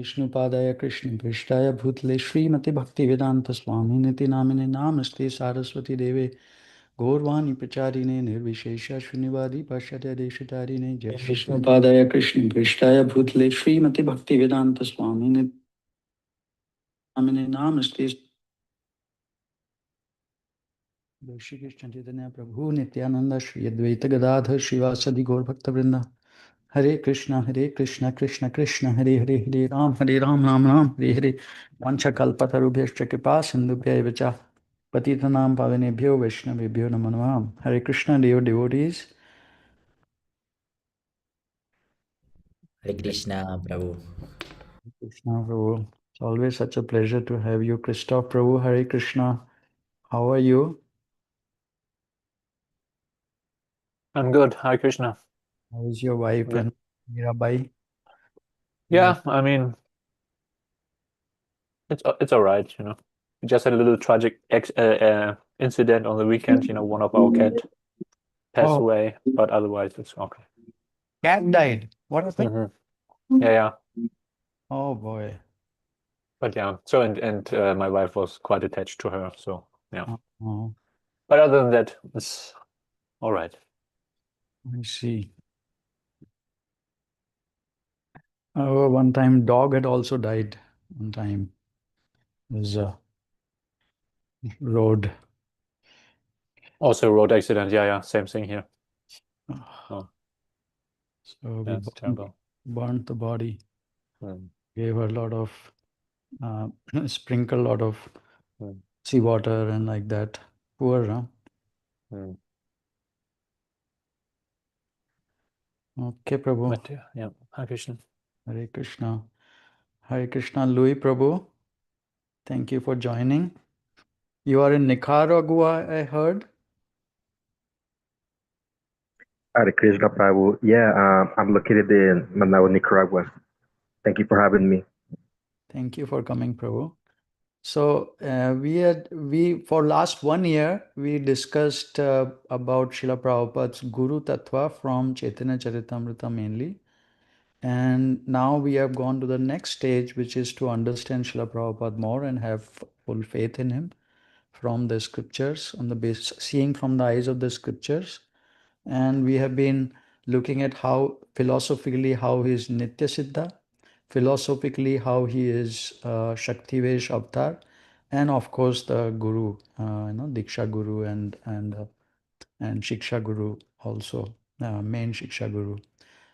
Vishnupadaya Krishna Prishtaya Bhutale Srimati Bhaktivedanta Swami Niti Namine Namaste Saraswati Deve Gaurvani Pracharine Nirvishesha Srinivadi Pashyatya Deshatarine Jai Vishnupadaya Krishna Prishtaya Bhutale Srimati Bhaktivedanta Swami Niti Namine Namaste Shri Krishna Chaitanya Prabhu Nityananda Shri Advaita Gadadhar Srivasadi Gaur Bhakta Vrinda Hare Krishna, Krishna Krishna, Hare Ram, Ram Ram, Hare Hare. Vancha kalpatarubhyascha kripa sindhubhya evacha patitanam pavanebhyo vaishnavebhyo namo namah. Hare Krishna, dear devotees. Hare Krishna, Prabhu. Krishna Prabhu. It's always such a pleasure to have you. Christoph Prabhu, Hare Krishna. How are you? I'm good. Hare Krishna. How is your wife Yeah. and Mirabai? Yeah, I mean, it's all right, you know. We just had a little tragic incident on the weekend. You know, one of our cat passed Oh, away, but otherwise it's okay. cat died. What happened? Yeah. Oh boy. But yeah, so and my wife was quite attached to her, so yeah. Oh, But other than that, it's all right. I see. One time dog had also died. One time it was a road. Also road accident. Yeah, same thing here. Oh, So we that's terrible. burnt the body. Mm. Gave her a lot of sprinkle a lot of Mm. seawater and like that. Poor, huh? Mm. Okay, Prabhu. But yeah, Hare Krishna. Hare Krishna. Hare Krishna, Louis Prabhu. Thank you for joining. You are in Nicaragua, I heard. Hare Krishna Prabhu. Yeah, I'm located in Managua, Nicaragua. Thank you for having me. Thank you for coming, Prabhu. So we for last 1 year we discussed about Srila Prabhupada's Guru Tattva from Chaitanya Charitamrita mainly, and now we have gone to the next stage, which is to understand Srila Prabhupada more and have full faith in him from the scriptures, on the base seeing from the eyes of the scriptures, and we have been looking at how philosophically how he is Nitya Siddha, philosophically how he is Shaktivesh Avatar, and of course the Guru, Diksha Guru and Shiksha Guru also, main Shiksha Guru.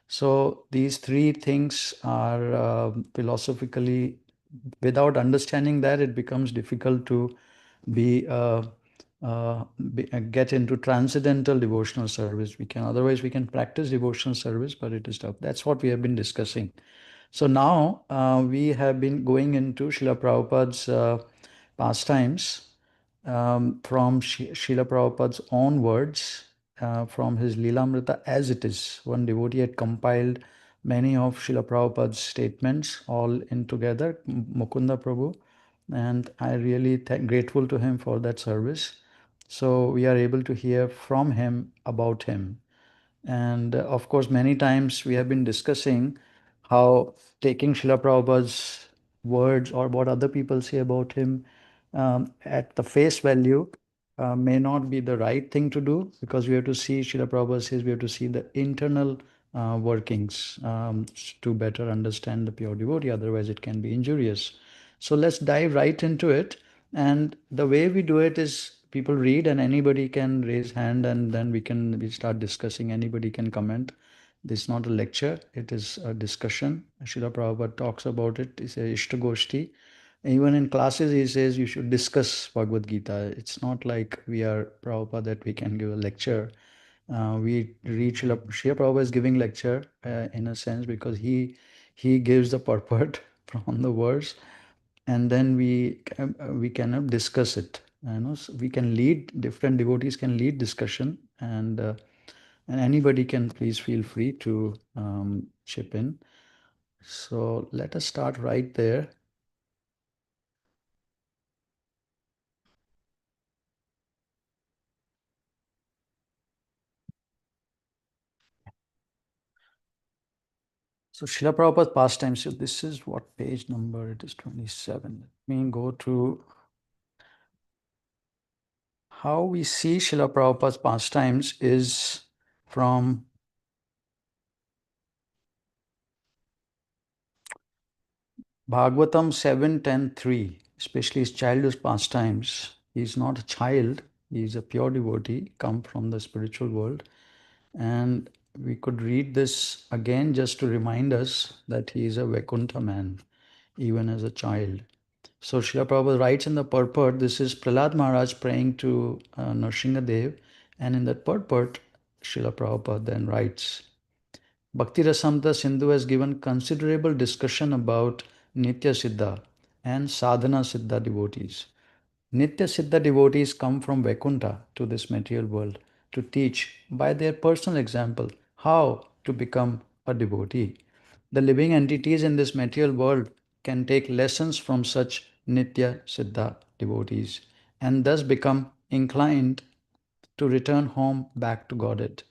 So these three things are philosophically, without understanding that, it becomes difficult to be, get into transcendental devotional service. Otherwise we can practice devotional service, but it is tough. That's what we have been discussing. So now we have been going into Srila Prabhupada's pastimes from Srila Prabhupada's own words, from his Lilamrita as it is. One devotee had compiled many of Srila Prabhupada's statements all in together, Mukunda Prabhu, and I really grateful to him for that service. So we are able to hear from him about him. And of course, many times we have been discussing how taking Srila Prabhupada's words or what other people say about him at the face value may not be the right thing to do, because we have to see, Srila Prabhupada says, we have to see the internal workings to better understand the pure devotee, otherwise it can be injurious. So let's dive right into it. And the way we do it is people read and anybody can raise hand, and then we start discussing. Anybody can comment. This is not a lecture, it is a discussion. Srila Prabhupada talks about it. It's a Ishtagoshti. Even in classes, he says you should discuss Bhagavad Gita. It's not like we are Prabhupada that we can give a lecture. We read Srila Prabhupada is giving lecture in a sense, because he gives the purport from the verse, and then we cannot discuss it. So we can lead, different devotees can lead discussion, and anybody can please feel free to chip in. So let us start right there. So Srila Prabhupada's pastimes, so this is what page number, it is 27. Let me go to how we see Srila Prabhupada's pastimes is from Bhagavatam 7:10:3, especially his childhood pastimes. He's not a child, he's a pure devotee, come from the spiritual world. And we could read this again just to remind us that he is a Vaikuntha man, even as a child. So Srila Prabhupada writes in the purport, this is Prahlad Maharaj praying to Nrsingadev, and in that purport, Srila Prabhupada then writes, Bhakti Rasamrita Sindhu has given considerable discussion about Nitya Siddha and Sadhana Siddha devotees. Nitya Siddha devotees come from Vaikuntha to this material world to teach by their personal example how to become a devotee. The living entities in this material world can take lessons from such Nitya Siddha devotees and thus become inclined to return home back to Godhead.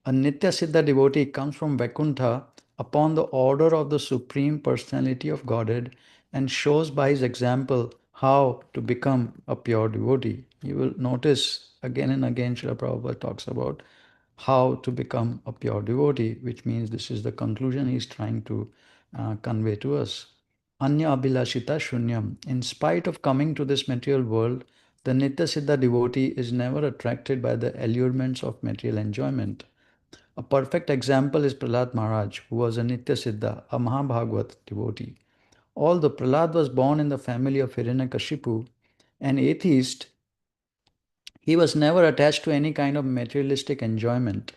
A Nitya Siddha devotee comes from Vaikuntha upon the order of the Supreme Personality of Godhead and shows by his example how to become a pure devotee. You will notice again and again Srila Prabhupada talks about how to become a pure devotee, which means this is the conclusion he is trying to convey to us. Anya Abhilashita Shunyam. In spite of coming to this material world, the Nitya Siddha devotee is never attracted by the allurements of material enjoyment. A perfect example is Prahlad Maharaj, who was a Nitya Siddha, a Mahabhagavat devotee. Although Prahlad was born in the family of Hiranyakashipu, an atheist, he was never attached to any kind of materialistic enjoyment.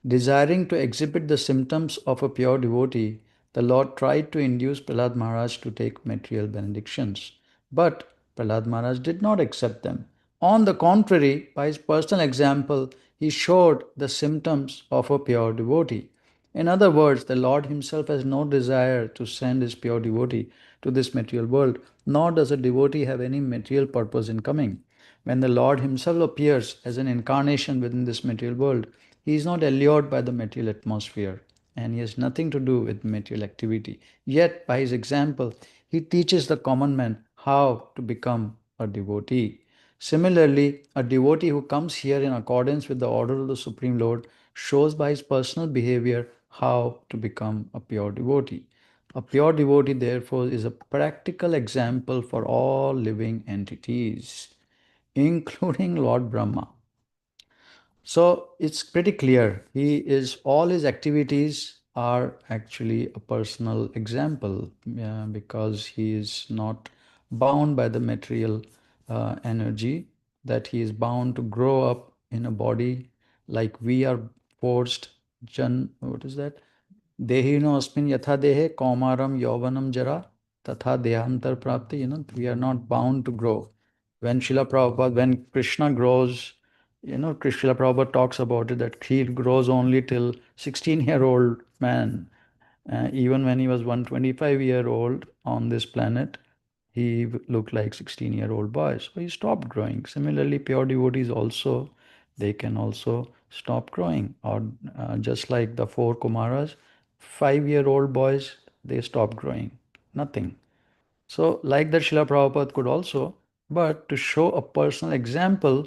Desiring to exhibit the symptoms of a pure devotee, the Lord tried to induce Prahlad Maharaj to take material benedictions. But Prahlad Maharaj did not accept them. On the contrary, by his personal example, he showed the symptoms of a pure devotee. In other words, the Lord himself has no desire to send his pure devotee to this material world, nor does a devotee have any material purpose in coming. When the Lord himself appears as an incarnation within this material world, he is not allured by the material atmosphere and he has nothing to do with material activity. Yet, by his example, he teaches the common man how to become a devotee. Similarly, a devotee who comes here in accordance with the order of the Supreme Lord shows by his personal behavior how to become a pure devotee. A pure devotee, therefore, is a practical example for all living entities, including Lord Brahma. So it's pretty clear. All his activities are actually a personal example because he is not bound by the material energy, that he is bound to grow up in a body like we are forced. What is that? Dehino asmin yatha dehe kaumaram yauvanam jara tatha dehantar prapti. We are not bound to grow. When Krishna grows, Srila Prabhupada talks about it that he grows only till 16-year-old man. Even when he was 125-year-old on this planet, he looked like 16-year-old boy. So he stopped growing. Similarly, pure devotees also, they can also stop growing. Or just like the four Kumaras, 5-year-old boys, they stop growing. Nothing. So like that Srila Prabhupada could also, but to show a personal example,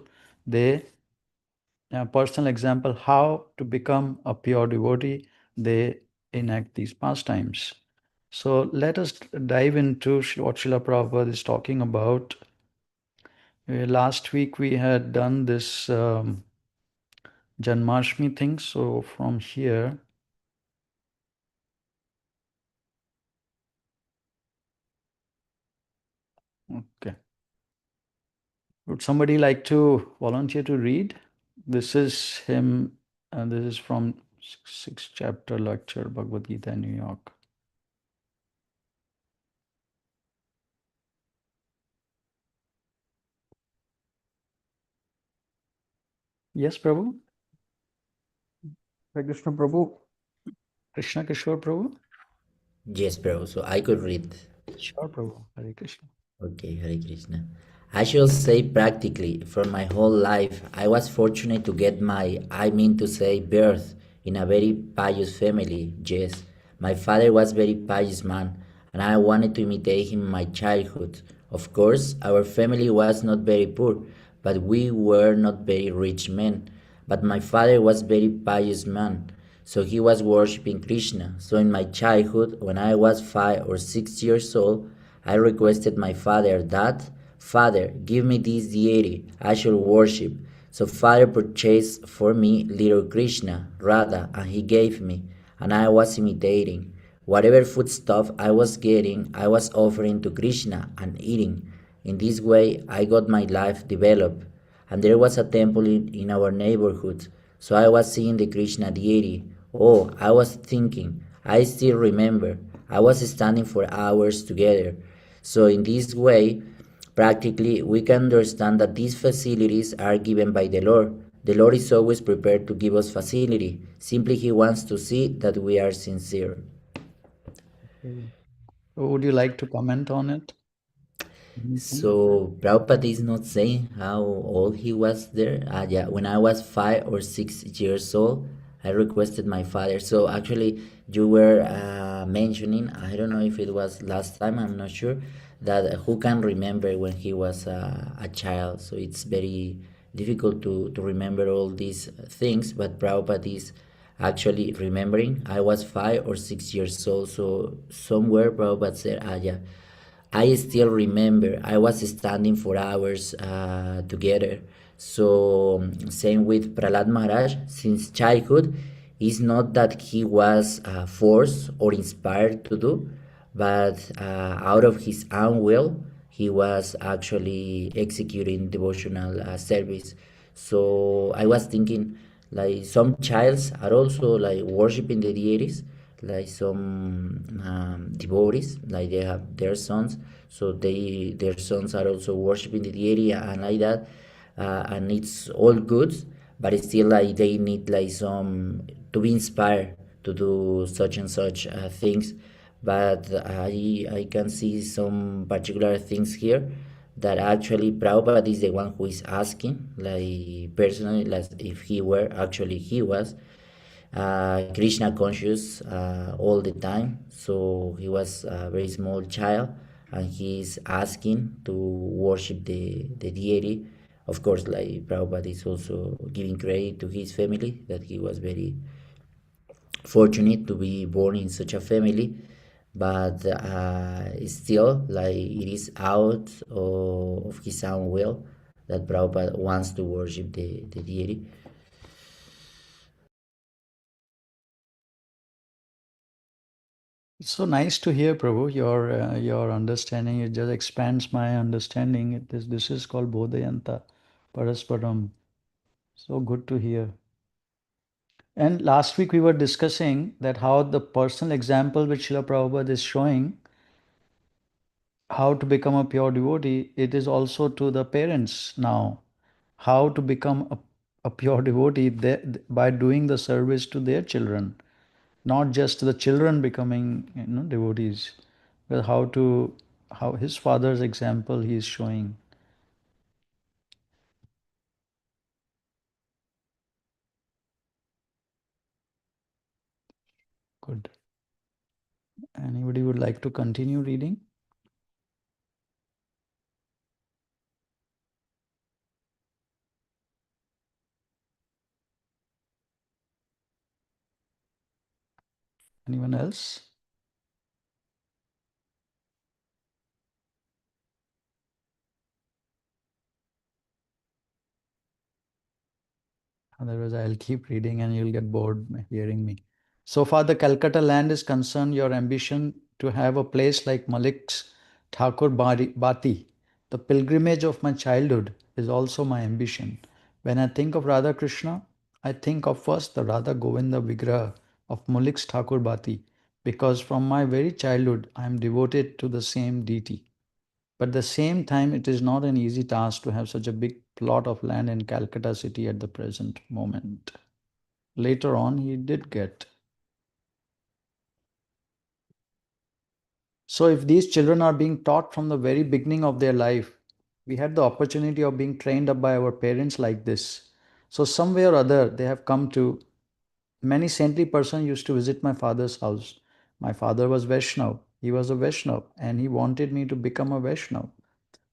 how to become a pure devotee, they enact these pastimes. So let us dive into what Srila Prabhupada is talking about. Last week we had done this Janmashtami thing. So from here, okay. Would somebody like to volunteer to read? This is him, and this is from sixth chapter lecture, Bhagavad Gita, New York. Yes, Prabhu? Hare Krishna Prabhu. Krishna Kishore Prabhu? Yes, bro. So I could read. Sure, Prabhu. Hare Krishna. Okay, Hare Krishna. I shall say practically, for my whole life, I was fortunate to get birth in a very pious family, yes, My father was very pious man, and I wanted to imitate him in my childhood. Of course, our family was not very poor, but we were not very rich men. But my father was very pious man, so he was worshipping Krishna. So in my childhood, when I was 5 or 6 years old, I requested my father that, Father, give me this deity I should worship. So father purchased for me little Krishna, Radha, and he gave me, and I was imitating. Whatever foodstuff I was getting, I was offering to Krishna and eating. In this way, I got my life developed. And there was a temple in our neighborhood, so I was seeing the Krishna deity. Oh, I was thinking, I still remember. I was standing for hours together. So, in this way, practically, we can understand that these facilities are given by the Lord. The Lord is always prepared to give us facility. Simply, He wants to see that we are sincere. Okay. So would you like to comment on it? Anything? So Prabhupada is not saying how old he was there. Yeah, when I was 5 or 6 years old, I requested my father. So actually, you were mentioning, I don't know if it was last time, I'm not sure, that who can remember when he was a child. So it's very difficult to remember all these things, but Prabhupada is actually remembering. I was 5 or 6 years old, so somewhere Prabhupada said, yeah. I still remember I was standing for hours together. So same with Prahlad Maharaj. Since childhood, it's not that he was forced or inspired to do, but out of his own will, he was actually executing devotional service. So I was thinking, like some childs are also like worshiping the deities, like some devotees, like they have their sons, so their sons are also worshiping the deity and like that, and it's all good, but it's still like they need like some to be inspired to do such and such things. But I can see some particular things here that actually Prabhupada is the one who is asking, like personally, like if he were actually he was Krishna conscious all the time. So he was a very small child, and he's asking to worship the deity. Of course, like Prabhupada is also giving credit to his family that he was very fortunate to be born in such a family, but still, like it is out of his own will that Prabhupada wants to worship the deity. It's so nice to hear, Prabhu, your understanding. It just expands my understanding. This is called Bodhayanta Parasparam. So good to hear. And last week we were discussing that how the personal example which Srila Prabhupada is showing how to become a pure devotee, it is also to the parents now. How to become a pure devotee by doing the service to their children, not just the children becoming devotees, but how his father's example he is showing. Good. Anybody would like to continue reading? Anyone else? Otherwise, I'll keep reading and you'll get bored hearing me. So far, the Calcutta land is concerned, your ambition to have a place like Malik's Thakur Bati, the pilgrimage of my childhood, is also my ambition. When I think of Radha Krishna, I think of first the Radha Govinda Vigraha of Malik's Thakur Bati, because from my very childhood, I am devoted to the same deity. But at the same time, it is not an easy task to have such a big plot of land in Calcutta city at the present moment. Later on, he did get. So if these children are being taught from the very beginning of their life, we had the opportunity of being trained up by our parents like this. So some way or other, they have come to, many saintly persons used to visit my father's house. My father was Vaishnav. He was a Vaishnav and he wanted me to become a Vaishnav.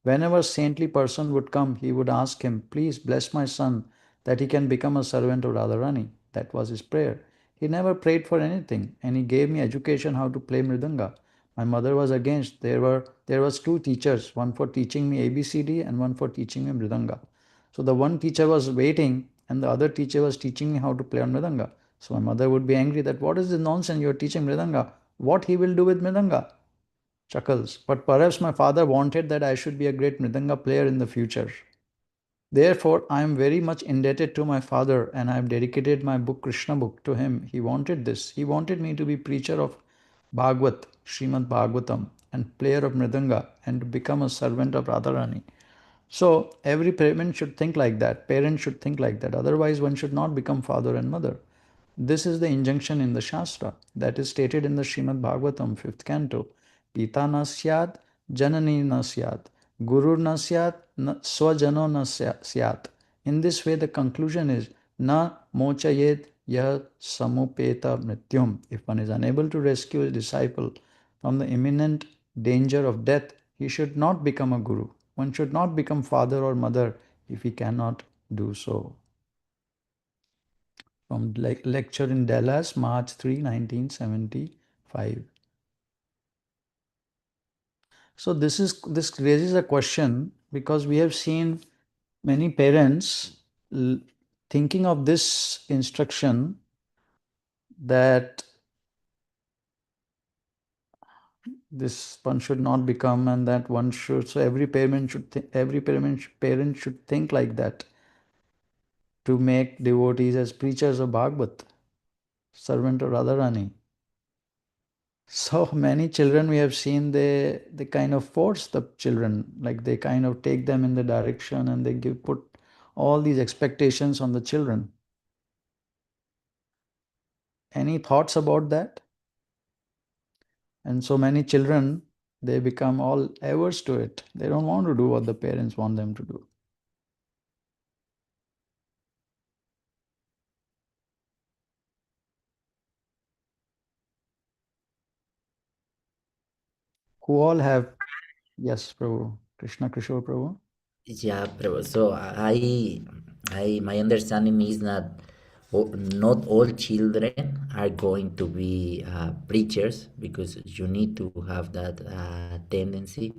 Whenever saintly person would come, he would ask him, please bless my son that he can become a servant of Radharani. That was his prayer. He never prayed for anything and he gave me education how to play mridanga. My mother was against. There was two teachers, one for teaching me ABCD and one for teaching me mridanga. So the one teacher was waiting and the other teacher was teaching me how to play on mridanga. So my mother would be angry that what is this nonsense you are teaching mridanga? What he will do with mridanga? Chuckles. But perhaps my father wanted that I should be a great mridanga player in the future. Therefore, I am very much indebted to my father and I have dedicated my book Krishna book to him. He wanted this. He wanted me to be preacher of Bhagavad, Srimad Bhagavatam and player of mridanga and to become a servant of Radharani. So every parent should think like that. Parents should think like that. Otherwise, one should not become father and mother. This is the injunction in the Shastra that is stated in the Srimad Bhagavatam, 5th canto. Pita na syat, janani na syat, guru na syat, swajano na syat. In this way, the conclusion is na mochayet yah samupeta mrityum. If one is unable to rescue his disciple from the imminent danger of death, he should not become a guru. One should not become father or mother if he cannot do so. From lecture in Dallas, March 3, 1975. So this raises a question because we have seen many parents thinking of this instruction that this one should not become and that one should. So every parent should think like that to make devotees as preachers of Bhagavad, servant of Radharani. So many children we have seen, they kind of force the children, like they kind of take them in the direction and they put all these expectations on the children. Any thoughts about that? And so many children, they become all averse to it. They don't want to do what the parents want them to do. Who all have, yes, Prabhu, Krishna Kishore Prabhu. Yeah, so my understanding is that not all children are going to be preachers because you need to have that tendency.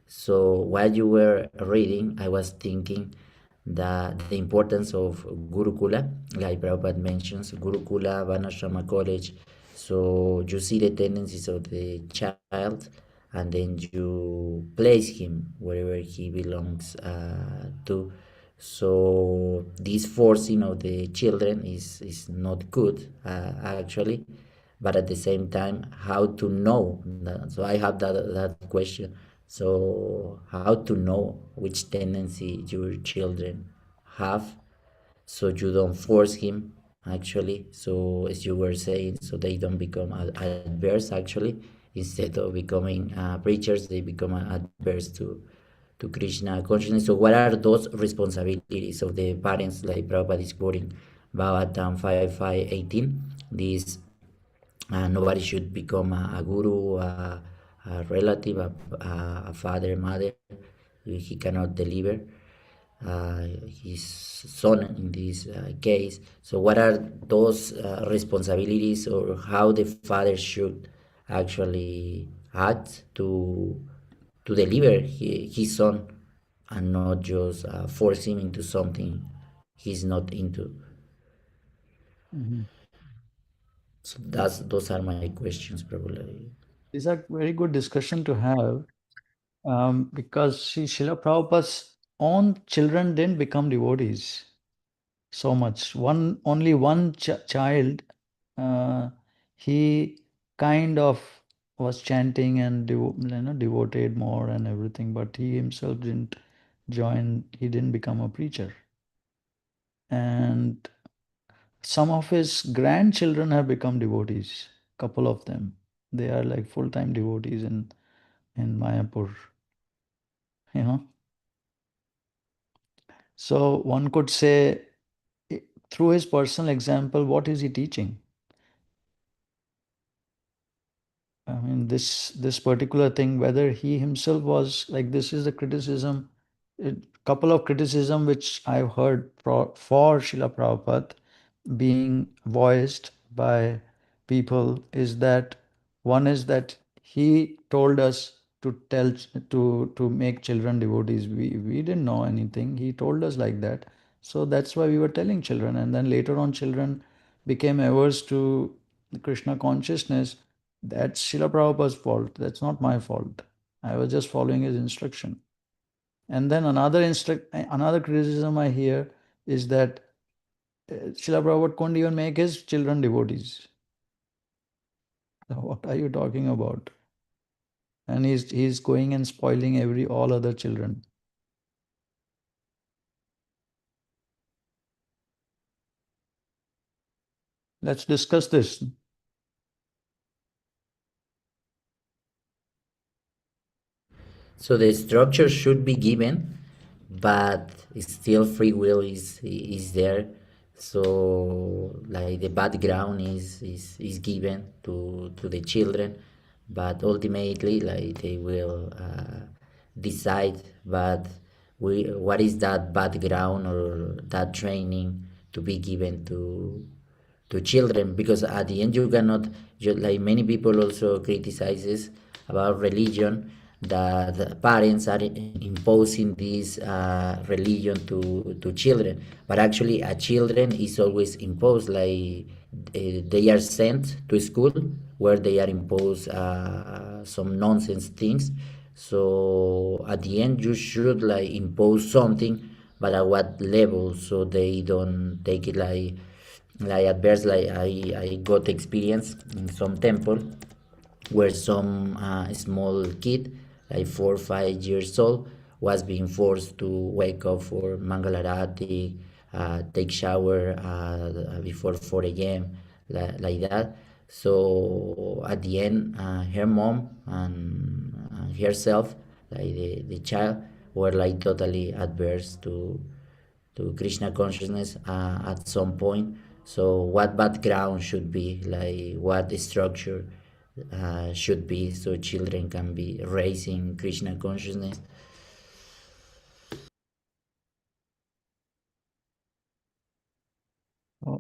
So while you were reading, I was thinking the importance of Gurukula, like Prabhupada mentions, Gurukula, Vanashrama College. So you see the tendencies of the child and then you place him wherever he belongs to. So this forcing of the children is not good actually, but at the same time, how to know? So I have that question. So how to know which tendency your children have, so you don't force him actually. So as you were saying, so they don't become adverse actually. Instead of becoming preachers, they become adverse to Krishna consciousness. So what are those responsibilities of the parents, like Prabhupada is quoting Bhagavatam 5.5.18? This nobody should become a guru, a relative, a father, mother. He cannot deliver his son in this case. So what are those responsibilities, or how the father should actually act to deliver his son and not just force him into something he's not into? Mhm. So those are my questions probably. These are very good discussion to have. Because Srila Prabhupada's own children didn't become devotees so much. Only one child, uh, he kind of was chanting and devoted more and everything, but he himself didn't join. He didn't become a preacher. And some of his grandchildren have become devotees. Couple of them, they are like full-time devotees in Mayapur. You know. So one could say, through his personal example, what is he teaching? I mean, this particular thing, whether he himself was like, this is the criticism, a couple of criticism which I've heard for Srila Prabhupada being voiced by people is that one is that he told us to tell to make children devotees. We didn't know anything. He told us like that. So that's why we were telling children. And then later on, children became averse to the Krishna consciousness. That's Srila Prabhupada's fault. That's not my fault. I was just following his instruction. And then another criticism I hear is that Srila Prabhupada couldn't even make his children devotees. What are you talking about? And he's going and spoiling all other children. Let's discuss this. So the structure should be given, but still free will is there. So like the background is given to the children, but ultimately like they will decide. But what is that background or that training to be given to children? Because at the end you cannot, like many people also criticizes about religion, that parents are imposing this religion to children, but actually a children is always imposed, like they are sent to school where they are imposed some nonsense things. So at the end you should like impose something, but at what level, so they don't take it like adverse. Like I got experience in some temple where some small kid, like 4 or 5 years old, was being forced to wake up for Mangalarati, take shower before 4 a.m., like that. So at the end, her mom and herself, like the child, were like totally adverse to Krishna consciousness at some point. So what background should be, like what structure should be, so children can be raising Krishna consciousness.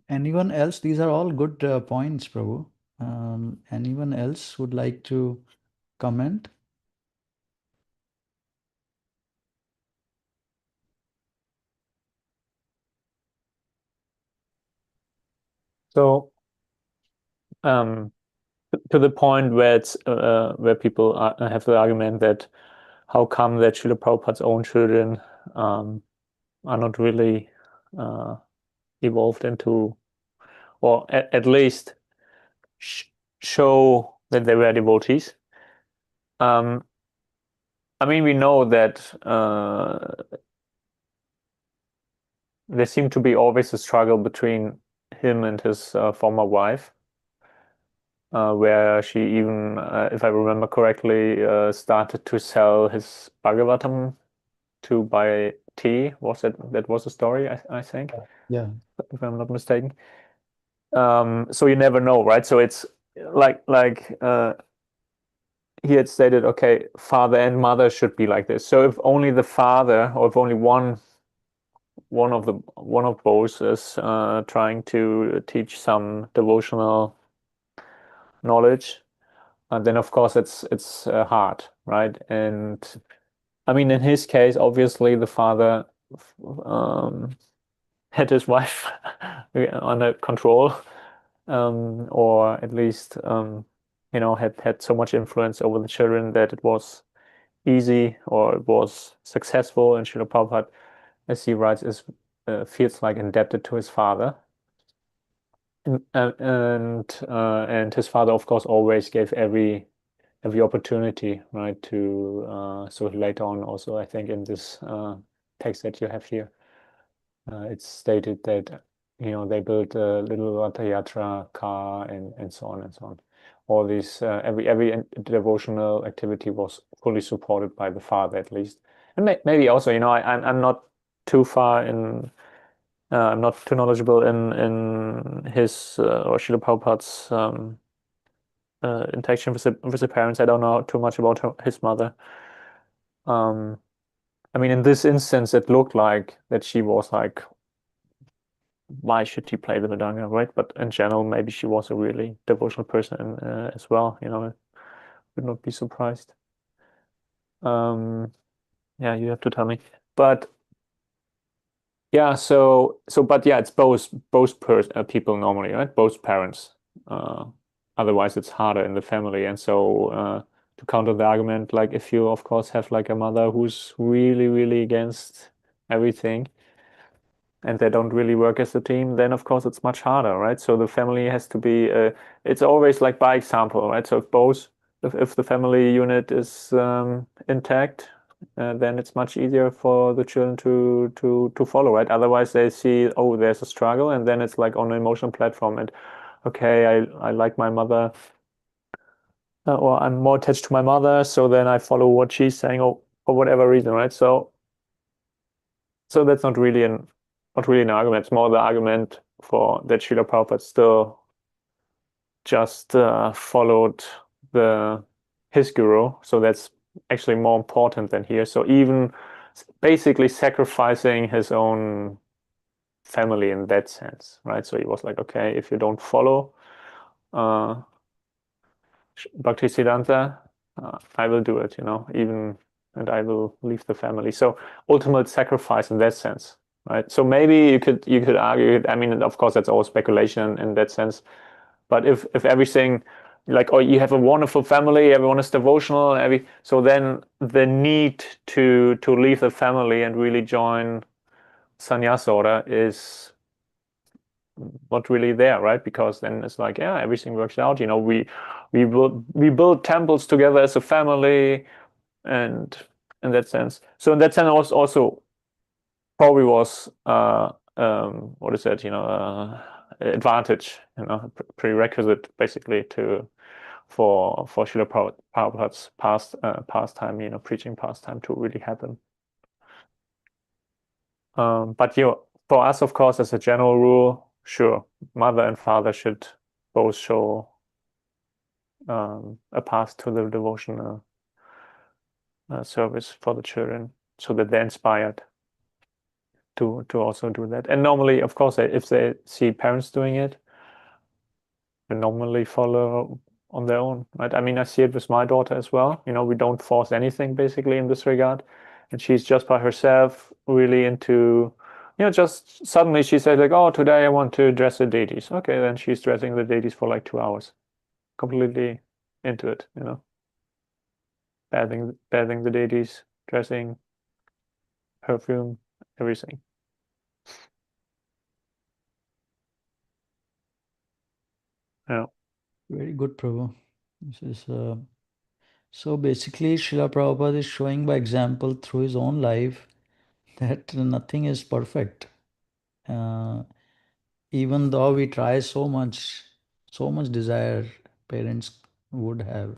Anyone else? These are all good points, Prabhu. Anyone else would like to comment? So, to the point where it's where people have the argument that how come that Srila Prabhupada's own children are not really evolved into, or at least show that they were devotees. I mean, we know that there seemed to be always a struggle between him and his former wife, where she even, if I remember correctly, started to sell his Bhagavatam to buy tea. That was a story, I think, Yeah. if I'm not mistaken. So you never know, right? So it's like he had stated, okay, father and mother should be like this. So if only the father, or if only one of both is trying to teach some devotional knowledge, then of course it's hard, right? And I mean, in his case, obviously the father had his wife under control, or at least had so much influence over the children that it was easy, or it was successful. And Srila Prabhupada, as he writes, feels like indebted to his father. And his father, of course, always gave every opportunity, right? So later on, also, I think in this text that you have here, it's stated that they built a little Ratha Yatra car, and so on and so on. All these every devotional activity was fully supported by the father, at least. And maybe also, I'm not too far in. I'm not too knowledgeable in his or Srila Prabhupada's interaction with the parents. I don't know too much about his mother. I mean, in this instance, it looked like that she was like, why should he play the mridanga, right? But in general, maybe she was a really devotional person as well. You know, I would not be surprised. Yeah, you have to tell me. But yeah, but yeah, it's both people normally, right? Both parents. Otherwise, it's harder in the family. And so to counter the argument, like if you, of course, have like a mother who's really, really against everything, and they don't really work as a team, then of course it's much harder, right? So the family has to be, it's always like by example, right? So if the family unit is intact, then it's much easier for the children to follow, right? Otherwise they see, oh, there's a struggle, and then it's like on an emotional platform, and okay, I like my mother, or I'm more attached to my mother, so then I follow what she's saying, or for whatever reason, right? So that's not really an argument. It's more the argument for that Srila Prabhupada still just followed his guru. So that's actually more important than here. So even basically sacrificing his own family in that sense, right? So he was like, okay, if you don't follow Bhaktisiddhanta, I will do it, you know, and I will leave the family. So ultimate sacrifice in that sense, right? So maybe you could argue, I mean, of course, that's all speculation in that sense. But if everything, like, oh, you have a wonderful family, everyone is devotional, so then the need to leave the family and really join Sanyasa order is not really there, right? Because then it's like, yeah, everything works out. You know, we build temples together as a family, and in that sense. So in that sense, also probably was what is that? You know, advantage. You know, prerequisite basically for Srila Prabhupada's pastime. You know, preaching pastime to really happen. But for us, of course, as a general rule, sure, mother and father should both show a path to the devotional service for the children, so that they're inspired to also do that. And normally, of course, if they see parents doing it, they normally follow on their own, right? I mean, I see it with my daughter as well. You know, we don't force anything basically in this regard, and she's just by herself really into, you know, just suddenly she said like, oh, today I want to dress the deities. Okay, then she's dressing the deities for like 2 hours, completely into it, you know, bathing the deities, dressing, perfume, everything. Yeah. Very good, Prabhu. This is so basically Srila Prabhupada is showing by example through his own life that nothing is perfect. Even though we try so much desire parents would have,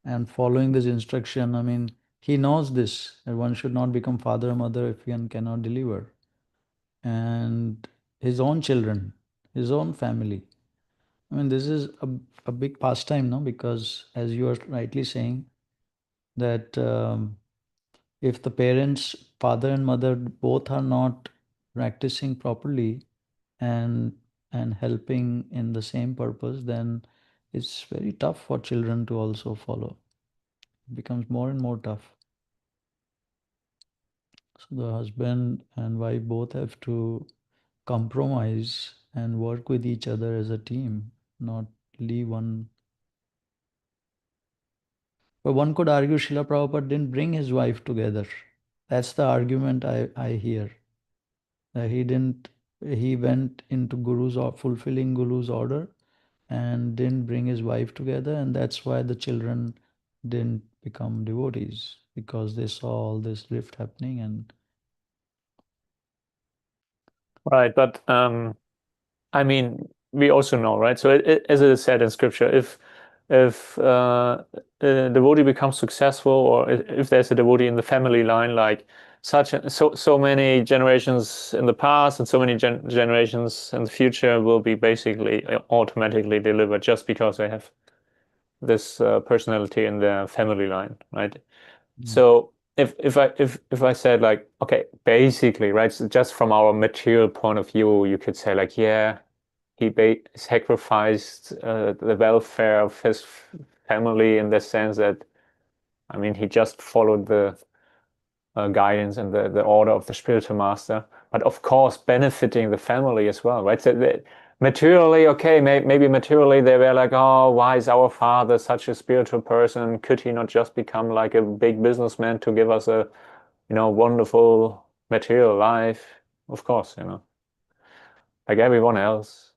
and following this instruction, I mean, he knows this, that one should not become father or mother if one cannot deliver. And his own children, his own family. I mean, this is a big pastime, no? Because as you are rightly saying, that if the parents, father and mother, both are not practicing properly and helping in the same purpose, then it's very tough for children to also follow. It becomes more and more tough. So the husband and wife both have to compromise and work with each other as a team, not leave one. But one could argue Srila Prabhupada didn't bring his wife together. That's the argument I hear. That he went into Guru's, fulfilling Guru's order, and didn't bring his wife together, and that's why the children didn't become devotees, because they saw all this rift happening. And Right, but I mean, we also know, right? So as it is said in scripture, if a devotee becomes successful, or if there's a devotee in the family line, like so many generations in the past and so many generations in the future will be basically automatically delivered, just because they have this personality in the family line, right? So if I said like, okay, basically, right, so just from our material point of view, you could say like, yeah, he sacrificed the welfare of his family in the sense that, I mean, he just followed the guidance and the order of the spiritual master, but of course benefiting the family as well, right? So materially, okay, maybe materially they were like, oh, why is our father such a spiritual person? Could he not just become like a big businessman to give us a, wonderful material life? Of course, like everyone else.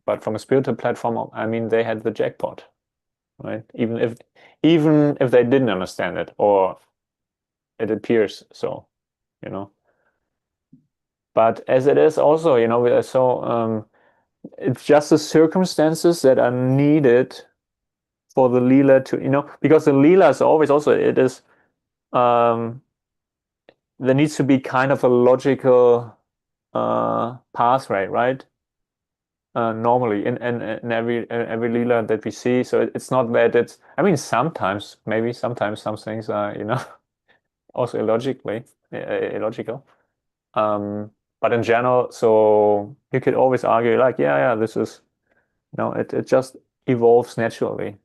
But from a spiritual platform, I mean, they had the jackpot, right? Even if they didn't understand it, or it appears so, you know. But as it is also, it's just the circumstances that are needed for the lila to, because the lila is always also, it is, there needs to be kind of a logical pathway, right? Normally in every lila that we see. So it's not that it's, I mean, maybe sometimes some things are, also illogical. But in general, so you could always argue like, yeah, this is, it just evolves naturally.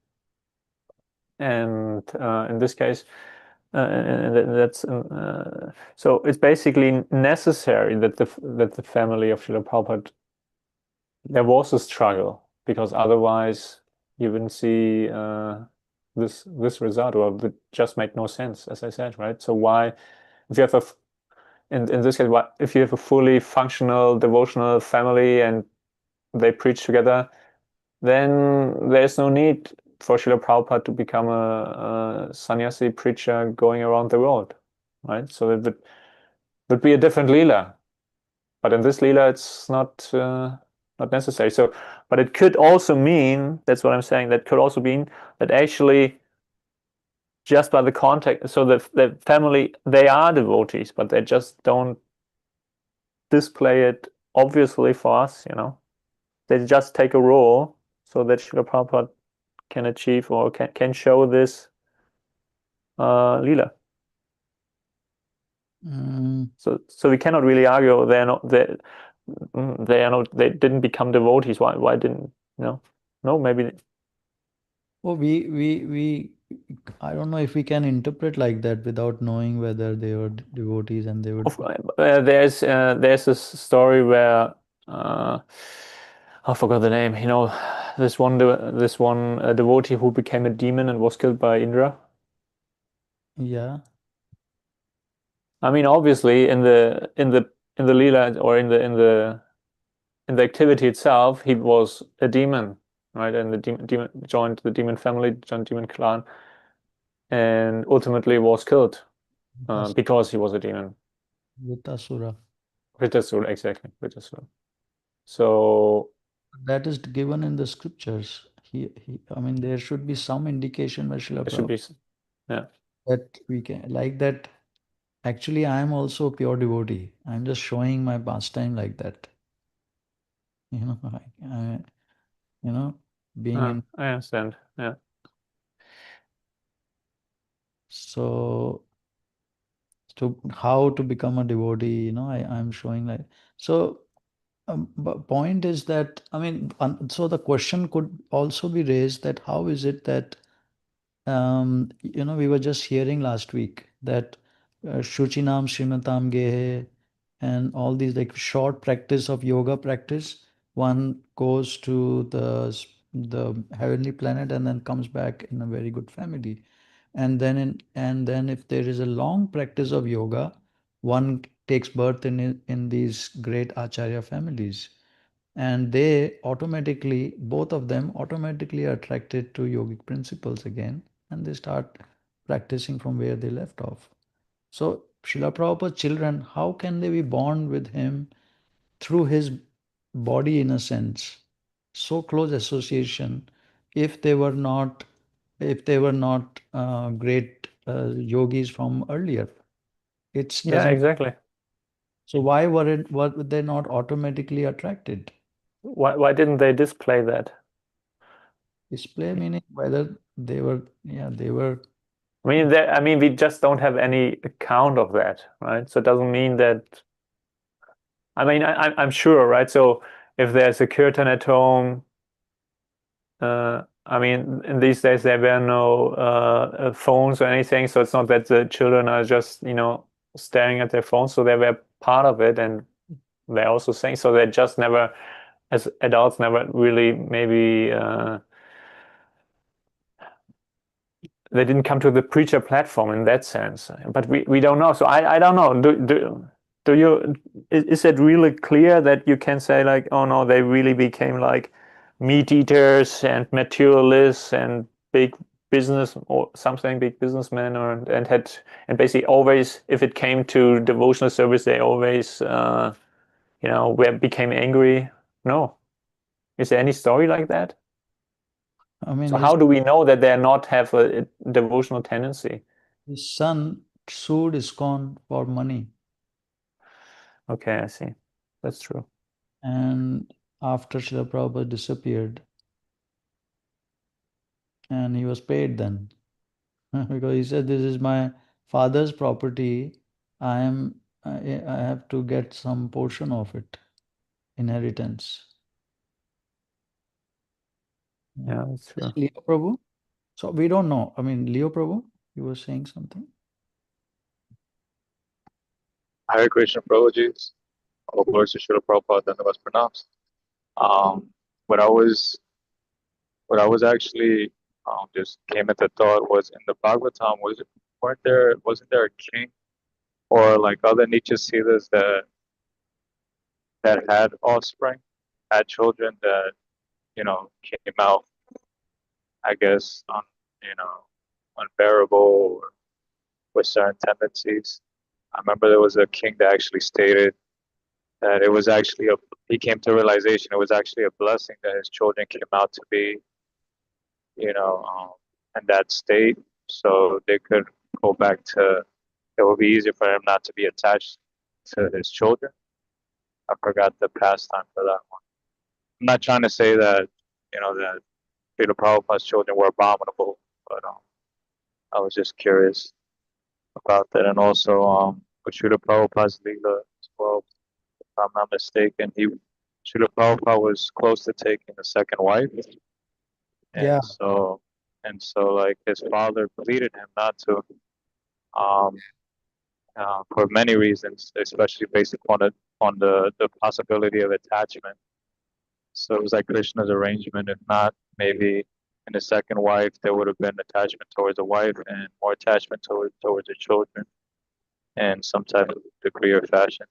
And in this case, that's so it's basically necessary that the family of Srila Prabhupada, there was a struggle, because otherwise you wouldn't see this result, or it would just make no sense, as I said, right? So why, if you have in this case, if you have a fully functional devotional family and they preach together, then there's no need for Srila Prabhupada to become a sannyasi preacher going around the world, right? So it would be a different lila, but in this lila, it's not necessary. So, but it could also mean, that's what I'm saying, that could also mean that actually just by the context, so the family, they are devotees, but they just don't display it obviously for us, They just take a role so that Srila Prabhupada can achieve, or can show this lila. So we cannot really argue they are not, they didn't become devotees. Why didn't, no, maybe. Well, I don't know if we can interpret like that without knowing whether they were devotees and they would. There's this story where I forgot the name. This one devotee who became a demon and was killed by Indra. Yeah. I mean, obviously, in the lila, or in the activity itself, he was a demon, right? And the demon joined the demon family, joined demon clan, and ultimately was killed because he was a demon. Vritasura. Vritasura, exactly, Vritasura. So that is given in the scriptures. I mean, there should be some indication by Srila it should be, yeah. that we can, like that. Actually, I am also a pure devotee. I'm just showing my pastime like that. Being in. I understand. Yeah. So how to become a devotee, I'm showing like so. But point is that, I mean, so the question could also be raised that how is it that we were just hearing last week that Shuchinam Srimatam Gehe and all these like short practice of yoga practice. One goes to the heavenly planet and then comes back in a very good family. And then if there is a long practice of yoga, one takes birth in these great acharya families. And they automatically, both of them automatically are attracted to yogic principles again, and they start practicing from where they left off. So, Srila Prabhupada's children, how can they be born with him through his body in a sense? So close association, if they were not, great yogis from earlier. It Yeah, doesn't. exactly. So were they not automatically attracted? Why didn't they display that? Display meaning whether they were, yeah, they were. I mean, we just don't have any account of that, right? So it doesn't mean that. I mean, I'm sure, right? So if there's a kirtan at home, I mean, in these days there were no phones or anything, so it's not that the children are just, staring at their phones. So they were part of it, and they're also saying so. They just never, as adults, never really maybe. They didn't come to the preacher platform in that sense, but we don't know. So I don't know. Do you, is it really clear that you can say like, oh no, they really became like meat eaters and materialists and big business or something, big businessmen, and basically always, if it came to devotional service, they always became angry? No. Is there any story like that? I mean, So how do we know that they not have a devotional tendency? his son sued ISKCON for money, Okay, I see. That's true. and after Srila Prabhupada disappeared, and he was paid then because he said, "This is my father's property. I have to get some portion of it, inheritance." Yeah, that's true. Leo Prabhu. So we don't know. I mean, Leo Prabhu, you were saying something. Hare Krishna Prabhuji, all glories to Srila Prabhupada, and was pronounced. Um, what I was, what I was actually just came into thought was in the Bhagavatam, wasn't there a king or like other Nitya Siddhas that had offspring, had children that came out, I guess, unbearable or with certain tendencies. I remember there was a king that actually stated that it was actually he came to realization it was actually a blessing that his children came out to be, in that state, so they could go back to. It would be easier for him not to be attached to his children. I forgot the pastime for that one. I'm not trying to say that that Srila Prabhupada's children were abominable, but I was just curious about that, and also with Srila Prabhupada's Leela as well. If I'm not mistaken, Srila Prabhupada was close to taking a second wife, Yeah. and so like his father pleaded him not to, um, for many reasons, especially based upon the possibility of attachment. So it was like Krishna's arrangement. If not, maybe in the second wife there would have been attachment towards the wife and more attachment towards the children in some type of degree or fashion.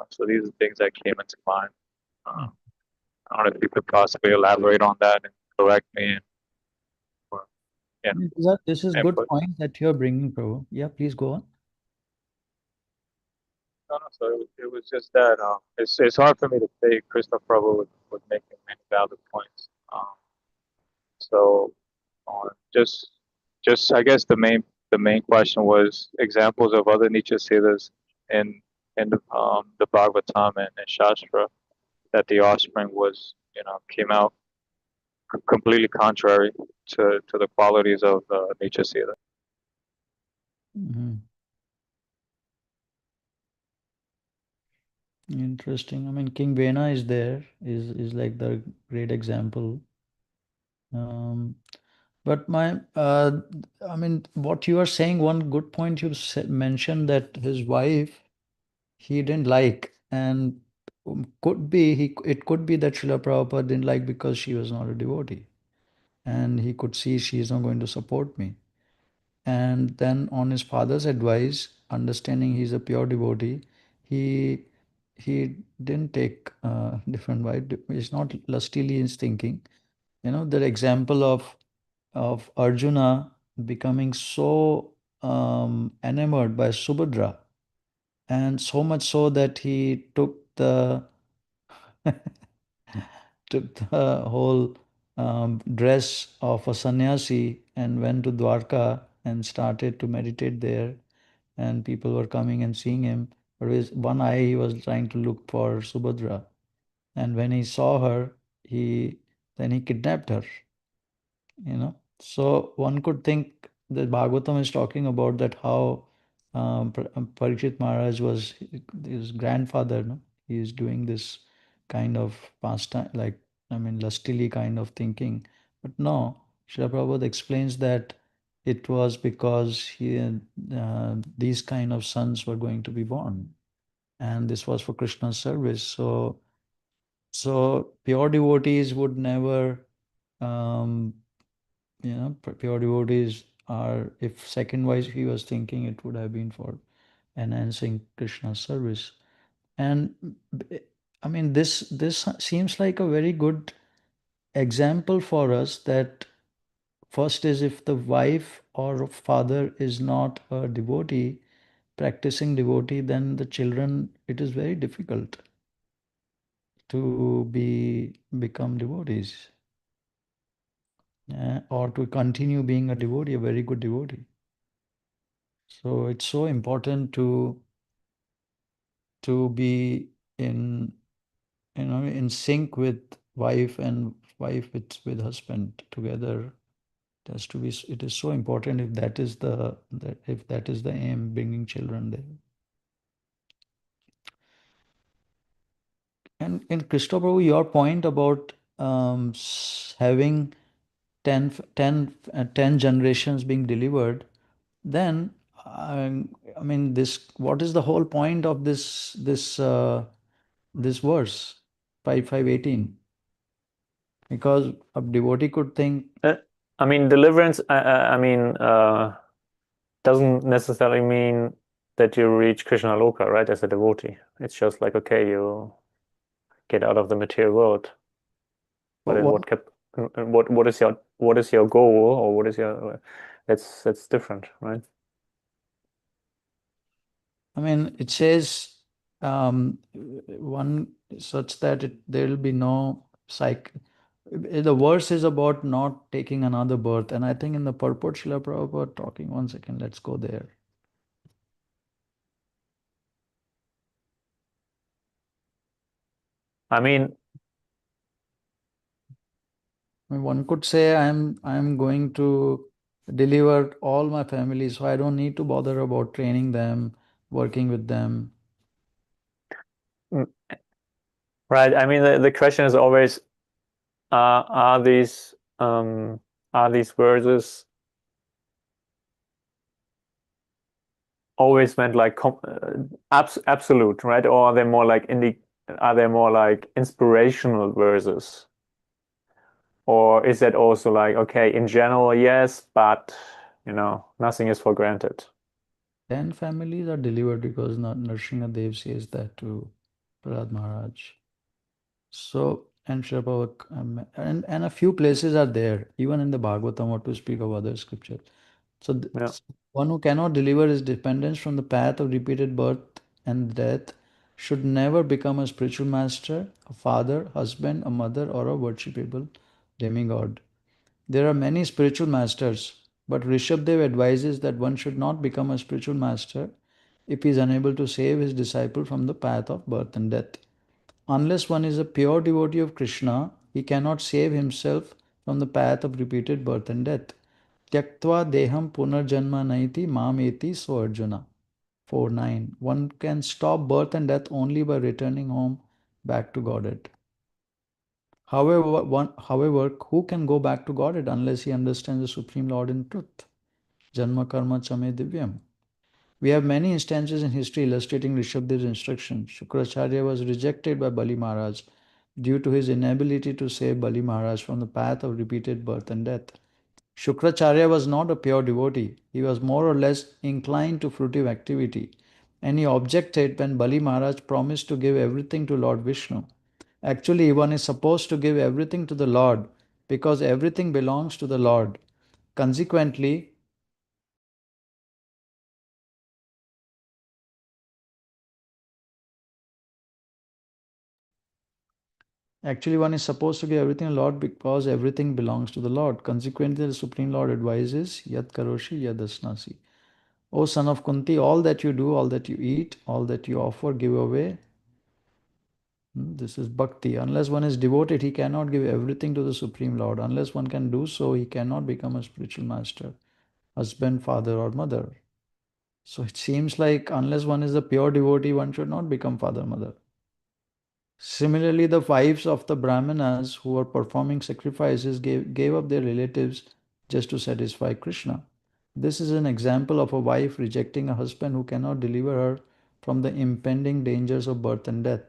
So these are things that came into mind. I don't know if you could possibly elaborate on that and correct me. Or, yeah, This is good input. point that you're bringing, Prabhu. Yeah, please go on. No, no, so it was just that it's hard for me to say Krishna Prabhu was making many valid points. So just I guess the main question was examples of other Nitya Siddhas in the Bhagavatam and Shastra that the offspring was came out completely contrary to the qualities of Nitya Siddha. Interesting. I mean, King Vena is there, is like the great example. But I mean, what you are saying, one good point you mentioned that his wife he didn't like, and it could be that Srila Prabhupada didn't like because she was not a devotee, and he could see she is not going to support me. And then on his father's advice, understanding he's a pure devotee, he he didn't take different wife. It's not lustily in thinking. The example of Arjuna becoming so enamored by Subhadra, and so much so that he took the whole dress of a sannyasi and went to Dwarka and started to meditate there. And people were coming and seeing him. But with one eye, he was trying to look for Subhadra. And when he saw her, he then he kidnapped her. So one could think that Bhagavatam is talking about that how Parikshit Maharaj was his grandfather, no? He is doing this kind of pastime, like, I mean, lustily kind of thinking. But no, Srila Prabhupada explains that it was because these kind of sons were going to be born. And this was for Krishna's service. So pure devotees would never pure devotees are, if second wise he was thinking, it would have been for enhancing Krishna's service. And I mean, this seems like a very good example for us that first is if the wife or father is not a devotee, practicing devotee, then the children, it is very difficult to become devotees or to continue being a devotee, a very good devotee. So it's so important to be in in sync with wife and wife with husband together. It has to be. It is so important if that is if that is the aim, bringing children there. And in Krishna Prabhu, your point about having 10 generations being delivered, then I mean this. What is the whole point of this verse 5518? Because a devotee could think, I mean, deliverance. I mean, doesn't necessarily mean that you reach Krishna Loka, right? As a devotee, it's just like, okay, you get out of the material world. But but then what is your goal, or what is your that's different, right? I mean, it says one such that there will be no psych. The verse is about not taking another birth, and I think in the purport, Srila Prabhupada talking. One second, let's go there. I mean, One could say I'm going to deliver all my family, so I don't need to bother about training them, working with them. right. I mean, the question is always, are these verses always meant like absolute, right? Or are they more like inspirational verses? Or is that also like, okay, in general, yes, but nothing is for granted. 10 families are delivered because Narsingha Dev says that to Prahlad Maharaj. So, and Srila and a few places are there, even in the Bhagavatam, or to speak of other scriptures. So, Yeah. one who cannot deliver his dependence from the path of repeated birth and death should never become a spiritual master, a father, husband, a mother, or a worshipable demigod. There are many spiritual masters, but Rishabdev advises that one should not become a spiritual master if he is unable to save his disciple from the path of birth and death. Unless one is a pure devotee of Krishna, he cannot save himself from the path of repeated birth and death. Tyaktva deham punarjanma naiti mameti so Arjuna. 4.9. One can stop birth and death only by returning home back to Godhead. However, who can go back to Godhead unless he understands the Supreme Lord in truth? Janma karma chame divyam. We have many instances in history illustrating Rishabdev's instruction. Shukracharya was rejected by Bali Maharaj due to his inability to save Bali Maharaj from the path of repeated birth and death. Shukracharya was not a pure devotee. He was more or less inclined to fruitive activity, and he objected when Bali Maharaj promised to give everything to Lord Vishnu. Actually, one is supposed to give everything to the Lord because everything belongs to the Lord. Consequently, one is supposed to give everything to the Lord because everything belongs to the Lord. Consequently, the Supreme Lord advises, Yat karoshi yad asnasi. O son of Kunti, all that you do, all that you eat, all that you offer, give away. This is bhakti. Unless one is devoted, he cannot give everything to the Supreme Lord. Unless one can do so, he cannot become a spiritual master, husband, father, or mother. So it seems like unless one is a pure devotee, one should not become father, mother. Similarly, the wives of the Brahmanas who were performing sacrifices gave up their relatives just to satisfy Krishna. This is an example of a wife rejecting a husband who cannot deliver her from the impending dangers of birth and death.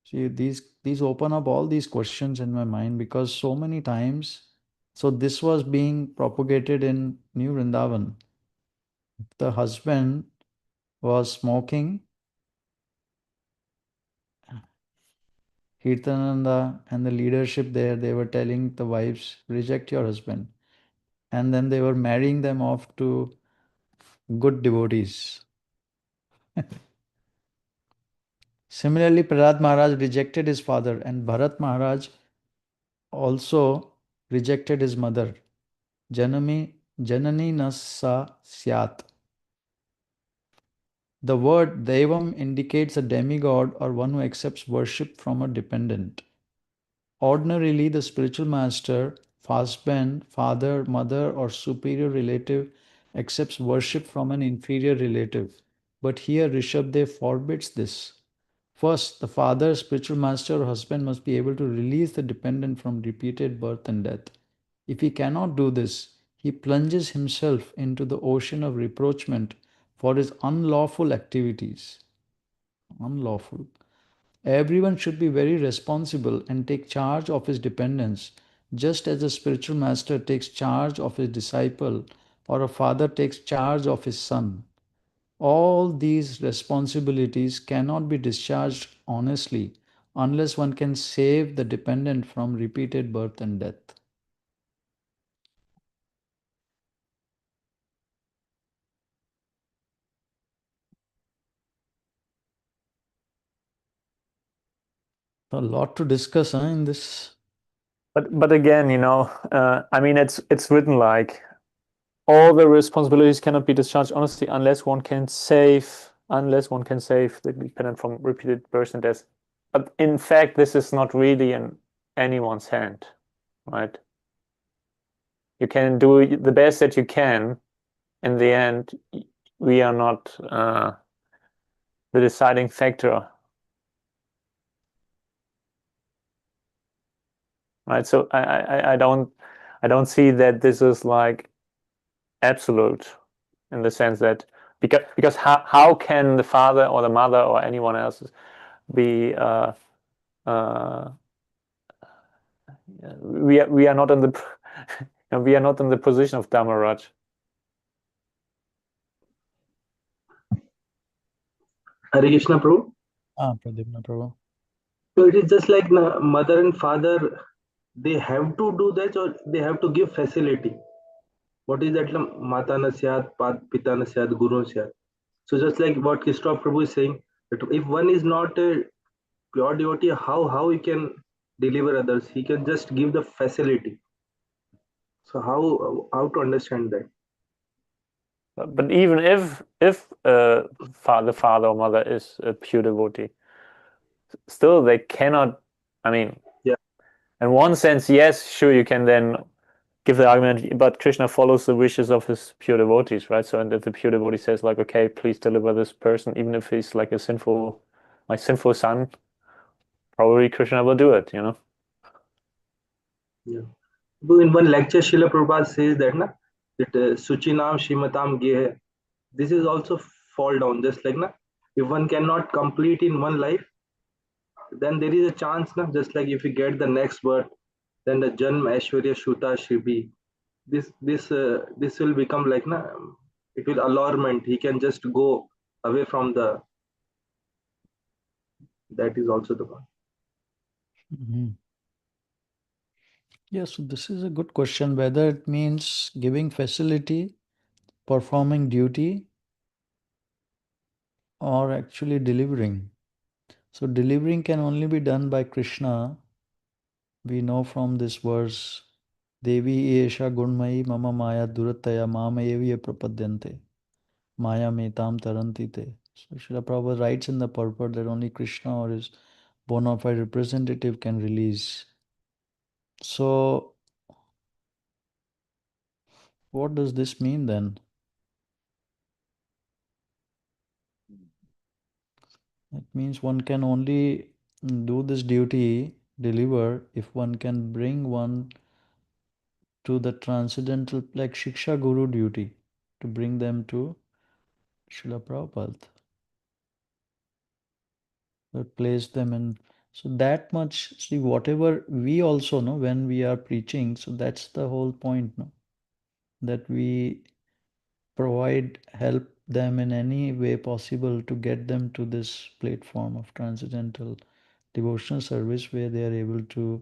See, these open up all these questions in my mind because so many times, so this was being propagated in New Vrindavan. The husband was smoking, Kirtananda and the leadership there, they were telling the wives, reject your husband. And then they were marrying them off to good devotees. Similarly, Prahlad Maharaj rejected his father, and Bharat Maharaj also rejected his mother. Janani nasa syat. The word Devam indicates a demigod or one who accepts worship from a dependent. Ordinarily, the spiritual master, husband, father, mother, or superior relative accepts worship from an inferior relative. But here Rishabdev forbids this. First, the father, spiritual master, or husband must be able to release the dependent from repeated birth and death. If he cannot do this, he plunges himself into the ocean of reproachment for his unlawful activities. Unlawful. Everyone should be very responsible and take charge of his dependents, just as a spiritual master takes charge of his disciple or a father takes charge of his son. All these responsibilities cannot be discharged honestly unless one can save the dependent from repeated birth and death. A lot to discuss in this. But again, I mean, it's written like all the responsibilities cannot be discharged honestly unless one can save the dependent from repeated birth and death. But in fact, this is not really in anyone's hand, right? You can do the best that you can. In the end, we are not the deciding factor, right? So I don't see that this is like absolute in the sense that because how can the father or the mother or anyone else be we are not in the we are not in the position of Dharmaraj. Hare Krishna, Prabhu. Pradyumna Prabhu. So it is just like mother and father, they have to do that or they have to give facility. What is that? Mata na syat, pita na syat, guru na syat. So just like what Krishna Prabhu is saying, that if one is not a pure devotee, how he can deliver others? He can just give the facility. So how to understand that? But even if the father or mother is a pure devotee, still they cannot. I mean, yeah. In one sense, yes, sure, you can then give the argument, but Krishna follows the wishes of his pure devotees, right? So, and if the pure devotee says like, okay, please deliver this person, even if he's like my sinful son, probably Krishna will do it, Yeah. In one lecture, Srila Prabhupada says that Suchinam Shimatam Gehe. This is also fall down, just like if one cannot complete in one life, then there is a chance, just like if you get the next birth, then the Janm Aishwarya Shuta Shribi. This will become like it will allurement. He can just go away from the. That is also the one. Mm-hmm. Yes, so this is a good question, whether it means giving facility, performing duty, or actually delivering. So delivering can only be done by Krishna. We know from this verse, Devi Esha Gunmayi Mama Maya Durataya Mamayeviya Prapadyante. Maya metam tarantite. So Srila Prabhupada writes in the purport that only Krishna or his bona fide representative can release. So what does this mean then? It means one can only do this duty, deliver, if one can bring one to the transcendental, like Shiksha Guru duty, to bring them to Srila Prabhupada. Place them in. So that much, see, whatever we also know when we are preaching, so that's the whole point, no? That we provide help them in any way possible to get them to this platform of transcendental devotional service where they are able to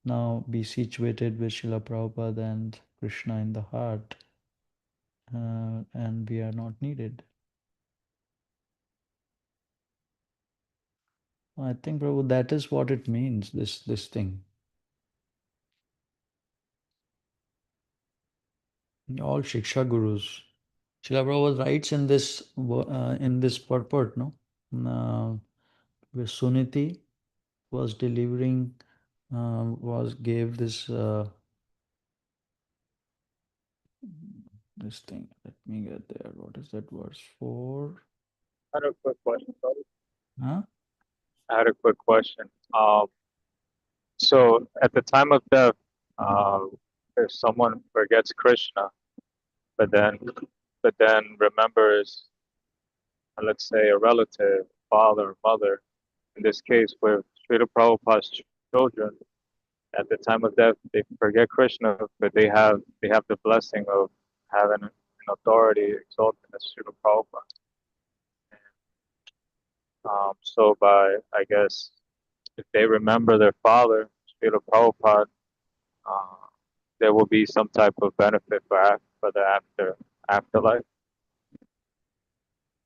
now be situated with Srila Prabhupada and Krishna in the heart, and we are not needed. I think, Prabhu, that is what it means, this thing. All Shiksha Gurus. Srila Prabhupada writes in this purport, no? Where Suniti was delivering, gave this thing. Let me get there. What is that verse 4? I had a quick question, brother. Huh? I had a quick question. So at the time of death, if someone forgets Krishna, but then remembers, let's say, a relative, father or mother, in this case with Srila Prabhupada's children, at the time of death they forget Krishna, but they have the blessing of having an authority exalted as Srila Prabhupada. So by, I guess, if they remember their father, Srila Prabhupada, uh, there will be some type of benefit for the afterlife.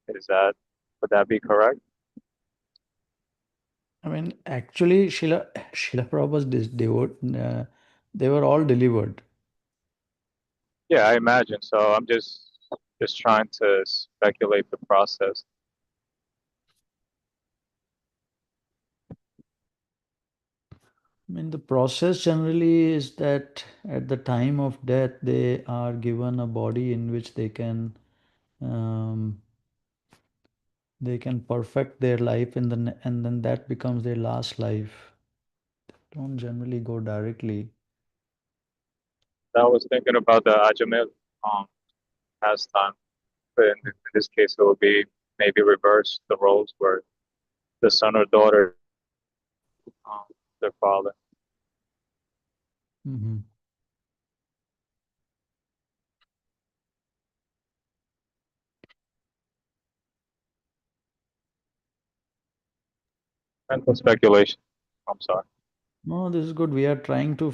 Would that be correct? I mean, actually, Srila Prabhupada's they were all delivered. Yeah, I imagine so. I'm just trying to speculate the process. I mean, the process generally is that at the time of death, they are given a body in which um, they can perfect their life, and then that becomes their last life. They don't generally go directly. I was thinking about the Ajamil pastime, but in this case, it would be maybe reverse the roles where the son or daughter, um, their father. Mm-hmm. Mental speculation. I'm sorry. No, this is good. We are trying to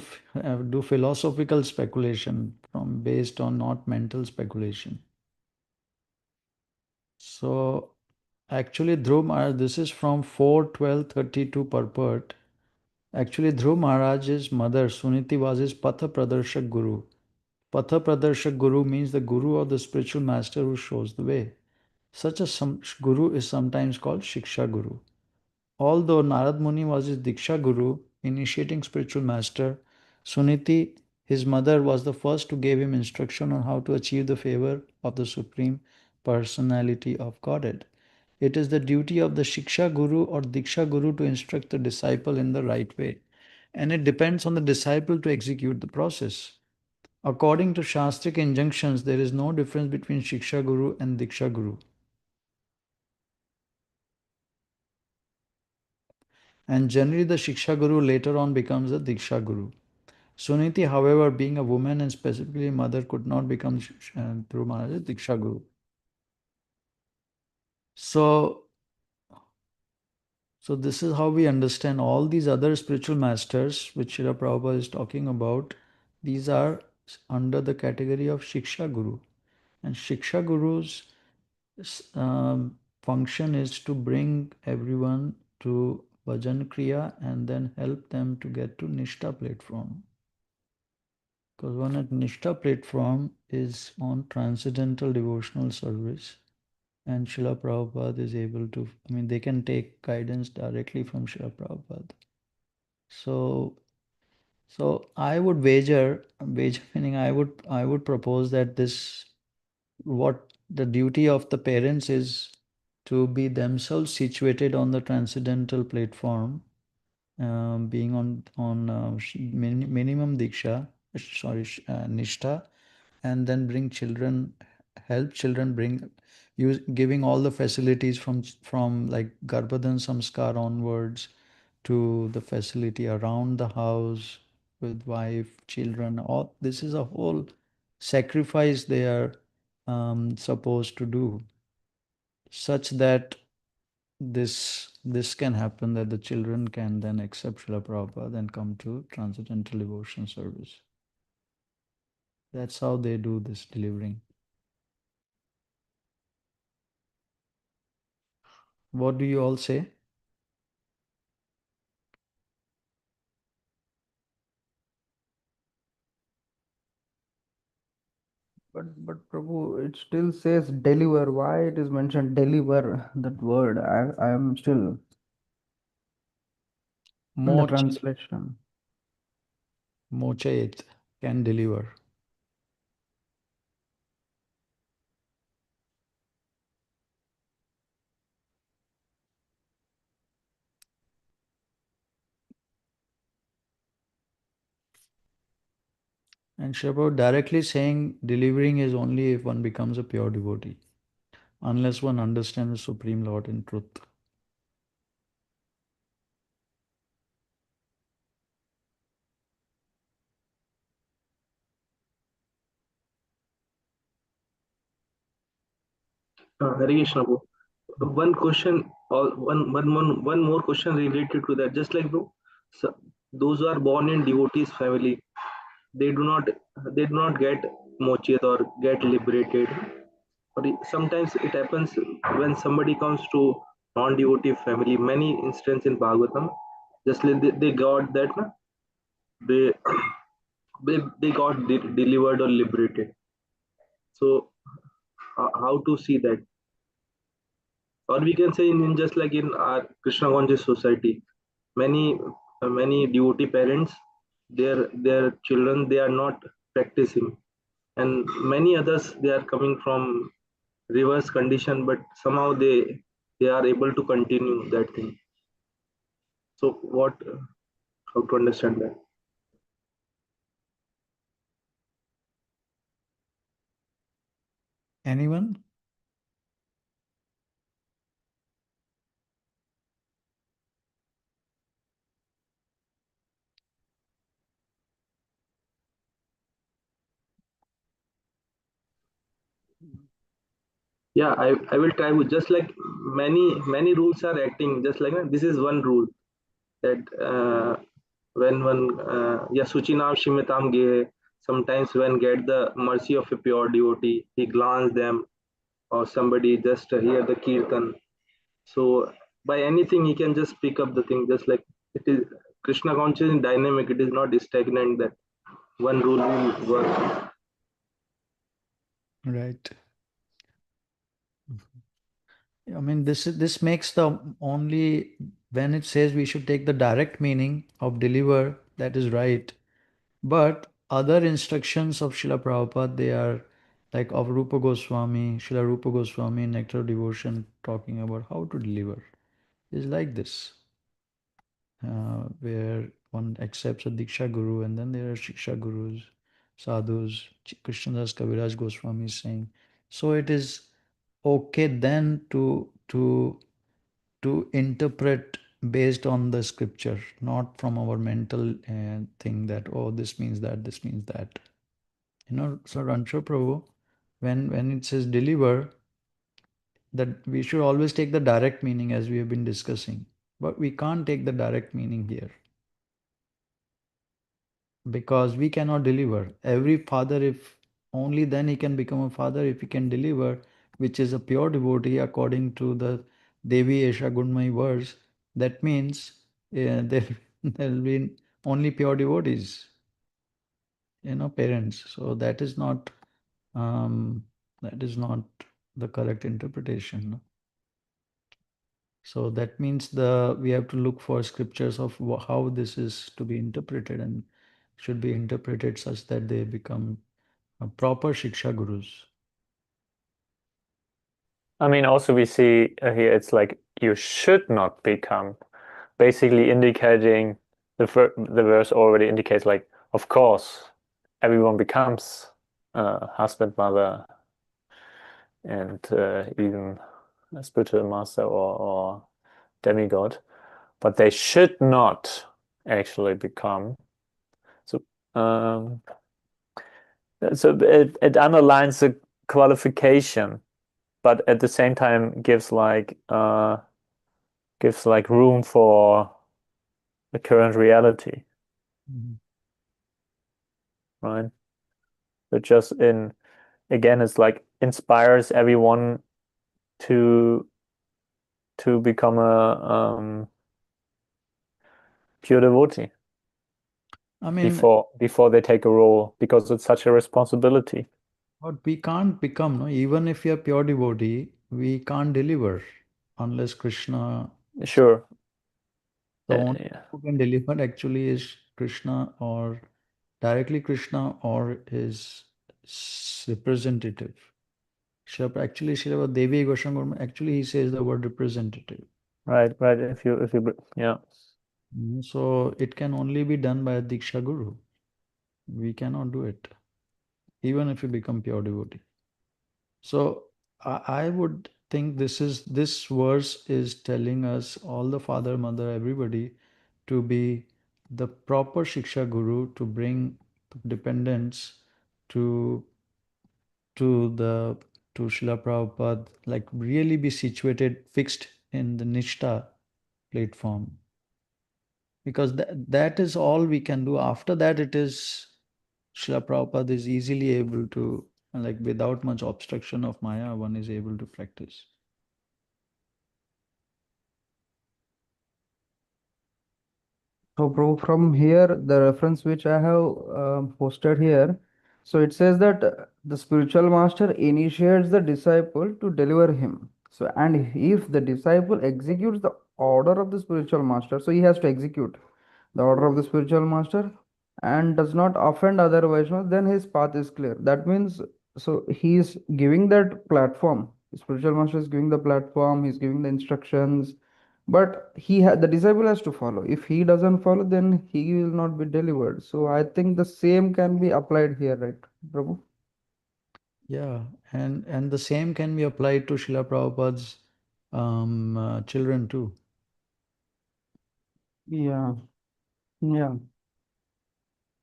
do philosophical speculation based on not mental speculation. So actually, Dhruv Maharaj, this is from 4/12/32 purport. Actually, Dhruv Maharaj's mother, Suniti, was his Patha Pradarshak Guru. Patha Pradarshak Guru means the Guru or the spiritual master who shows the way. Such a Guru is sometimes called Shiksha Guru. Although Narad Muni was his Diksha Guru, initiating spiritual master, Suniti, his mother, was the first to give him instruction on how to achieve the favor of the Supreme Personality of Godhead. It is the duty of the Shiksha Guru or Diksha Guru to instruct the disciple in the right way, and it depends on the disciple to execute the process. According to Shastric injunctions, there is no difference between Shiksha Guru and Diksha Guru. And generally, the Shiksha Guru later on becomes a Diksha Guru. Suniti, however, being a woman and specifically mother, could not become Dhruv Maharaj's Diksha Guru. So this is how we understand all these other spiritual masters which Srila Prabhupada is talking about. These are under the category of Shiksha Guru. And Shiksha Guru's function is to bring everyone to Bhajan Kriya and then help them to get to Nishtha platform. Because one at Nishtha platform is on transcendental devotional service. And Srila Prabhupada is able to, I mean, they can take guidance directly from Srila Prabhupada. So, so I would wager meaning I would propose that this, what the duty of the parents is to be themselves situated on the transcendental platform, being on minimum diksha, nishtha, and then bring children, help children, bring use giving all the facilities from like Garbhadan Samskar onwards to the facility around the house with wife, children. All this is a whole sacrifice they are supposed to do, such that this can happen, that the children can then accept Srila Prabhupada and come to transcendental devotion service. That's how they do this delivering. What do you all say? But Prabhu, it still says deliver. Why it is mentioned deliver, that word? I am still in the translation. Mochayet, can deliver. And Shabbat directly saying delivering is only if one becomes a pure devotee, unless one understands the Supreme Lord in truth. Hare Krishna, bro. One question, or one more question related to that. Just like, bro, so those who are born in devotees family, they do not get mochit or get liberated. Or sometimes it happens when somebody comes to non-devotee family. Many instances in Bhagavatam, just like they got that, na, they they got delivered or liberated. So how to see that? Or we can say in just like in our Krishna conscious society, many devotee parents, their children, they are not practicing, and many others, they are coming from reverse condition, but somehow they are able to continue that thing. So what, how to understand that? Anyone? Yeah, I will try with just like many rules are acting just like this is one rule that when one yeah, suchinam shimitam ge, sometimes when get the mercy of a pure devotee, he glance them, or somebody just hear the kirtan, so by anything he can just pick up the thing, just like it is Krishna consciousness is dynamic, it is not stagnant that one rule will work. Right. I mean, this makes the only, when it says we should take the direct meaning of deliver, that is right. But other instructions of Srila Prabhupada, they are like of Rupa Goswami, Srila Rupa Goswami, Nectar of Devotion, talking about how to deliver. Is like this, where one accepts a Diksha Guru, and then there are Shiksha Gurus, Sadhus. Krishnadas Kaviraj Goswami is saying. So it is okay then to interpret based on the scripture, not from our mental thing that, oh, this means that, this means that. So Rancho Prabhu, when it says deliver, that we should always take the direct meaning as we have been discussing. But we can't take the direct meaning here because we cannot deliver. Every father, if only then he can become a father if he can deliver, which is a pure devotee according to the Devi Esha Gunmai verse. That means there will be only pure devotees, parents. So that is not, um, that is not the correct interpretation. No? So that means we have to look for scriptures of how this is to be interpreted, and should be interpreted such that they become proper Shiksha Gurus. I mean, also we see here it's like you should not become, basically indicating the verse already indicates like, of course, everyone becomes husband, mother, and even a spiritual master or demigod, but they should not actually become. So so it underlines the qualification, but at the same time gives like room for the current reality, right? So just again, it's like inspires everyone to become a pure devotee. I mean, before they take a role, because it's such a responsibility. but we can't become, no? Even if you're pure devotee, we can't deliver unless Krishna. Sure. The only Yeah. who can deliver actually is Krishna, or directly Krishna or his representative. Actually, Srila Devi Goswami, actually he says the word representative. Right. If you yeah. So it can only be done by a Diksha Guru. We cannot do it, even if you become pure devotee. So I would think this verse is telling us, all the father, mother, everybody, to be the proper Shiksha Guru, to bring dependence to Srila Prabhupada, like really be situated, fixed in the Nishta platform. Because that is all we can do. After that, it is Srila Prabhupada is easily able to, like without much obstruction of Maya, one is able to practice. So, Prabhu, from here, the reference which I have posted here, so it says that the spiritual master initiates the disciple to deliver him. So, and if the disciple executes the order of the spiritual master, so he has to execute the order of the spiritual master and does not offend other Vaishnavas, then his path is clear. That means, so he is giving that platform. The spiritual master is giving the platform, he's giving the instructions, but the disciple has to follow. If he doesn't follow, then he will not be delivered. So I think the same can be applied here, right, Prabhu? Yeah, and the same can be applied to Srila Prabhupada's children too. Yeah, yeah,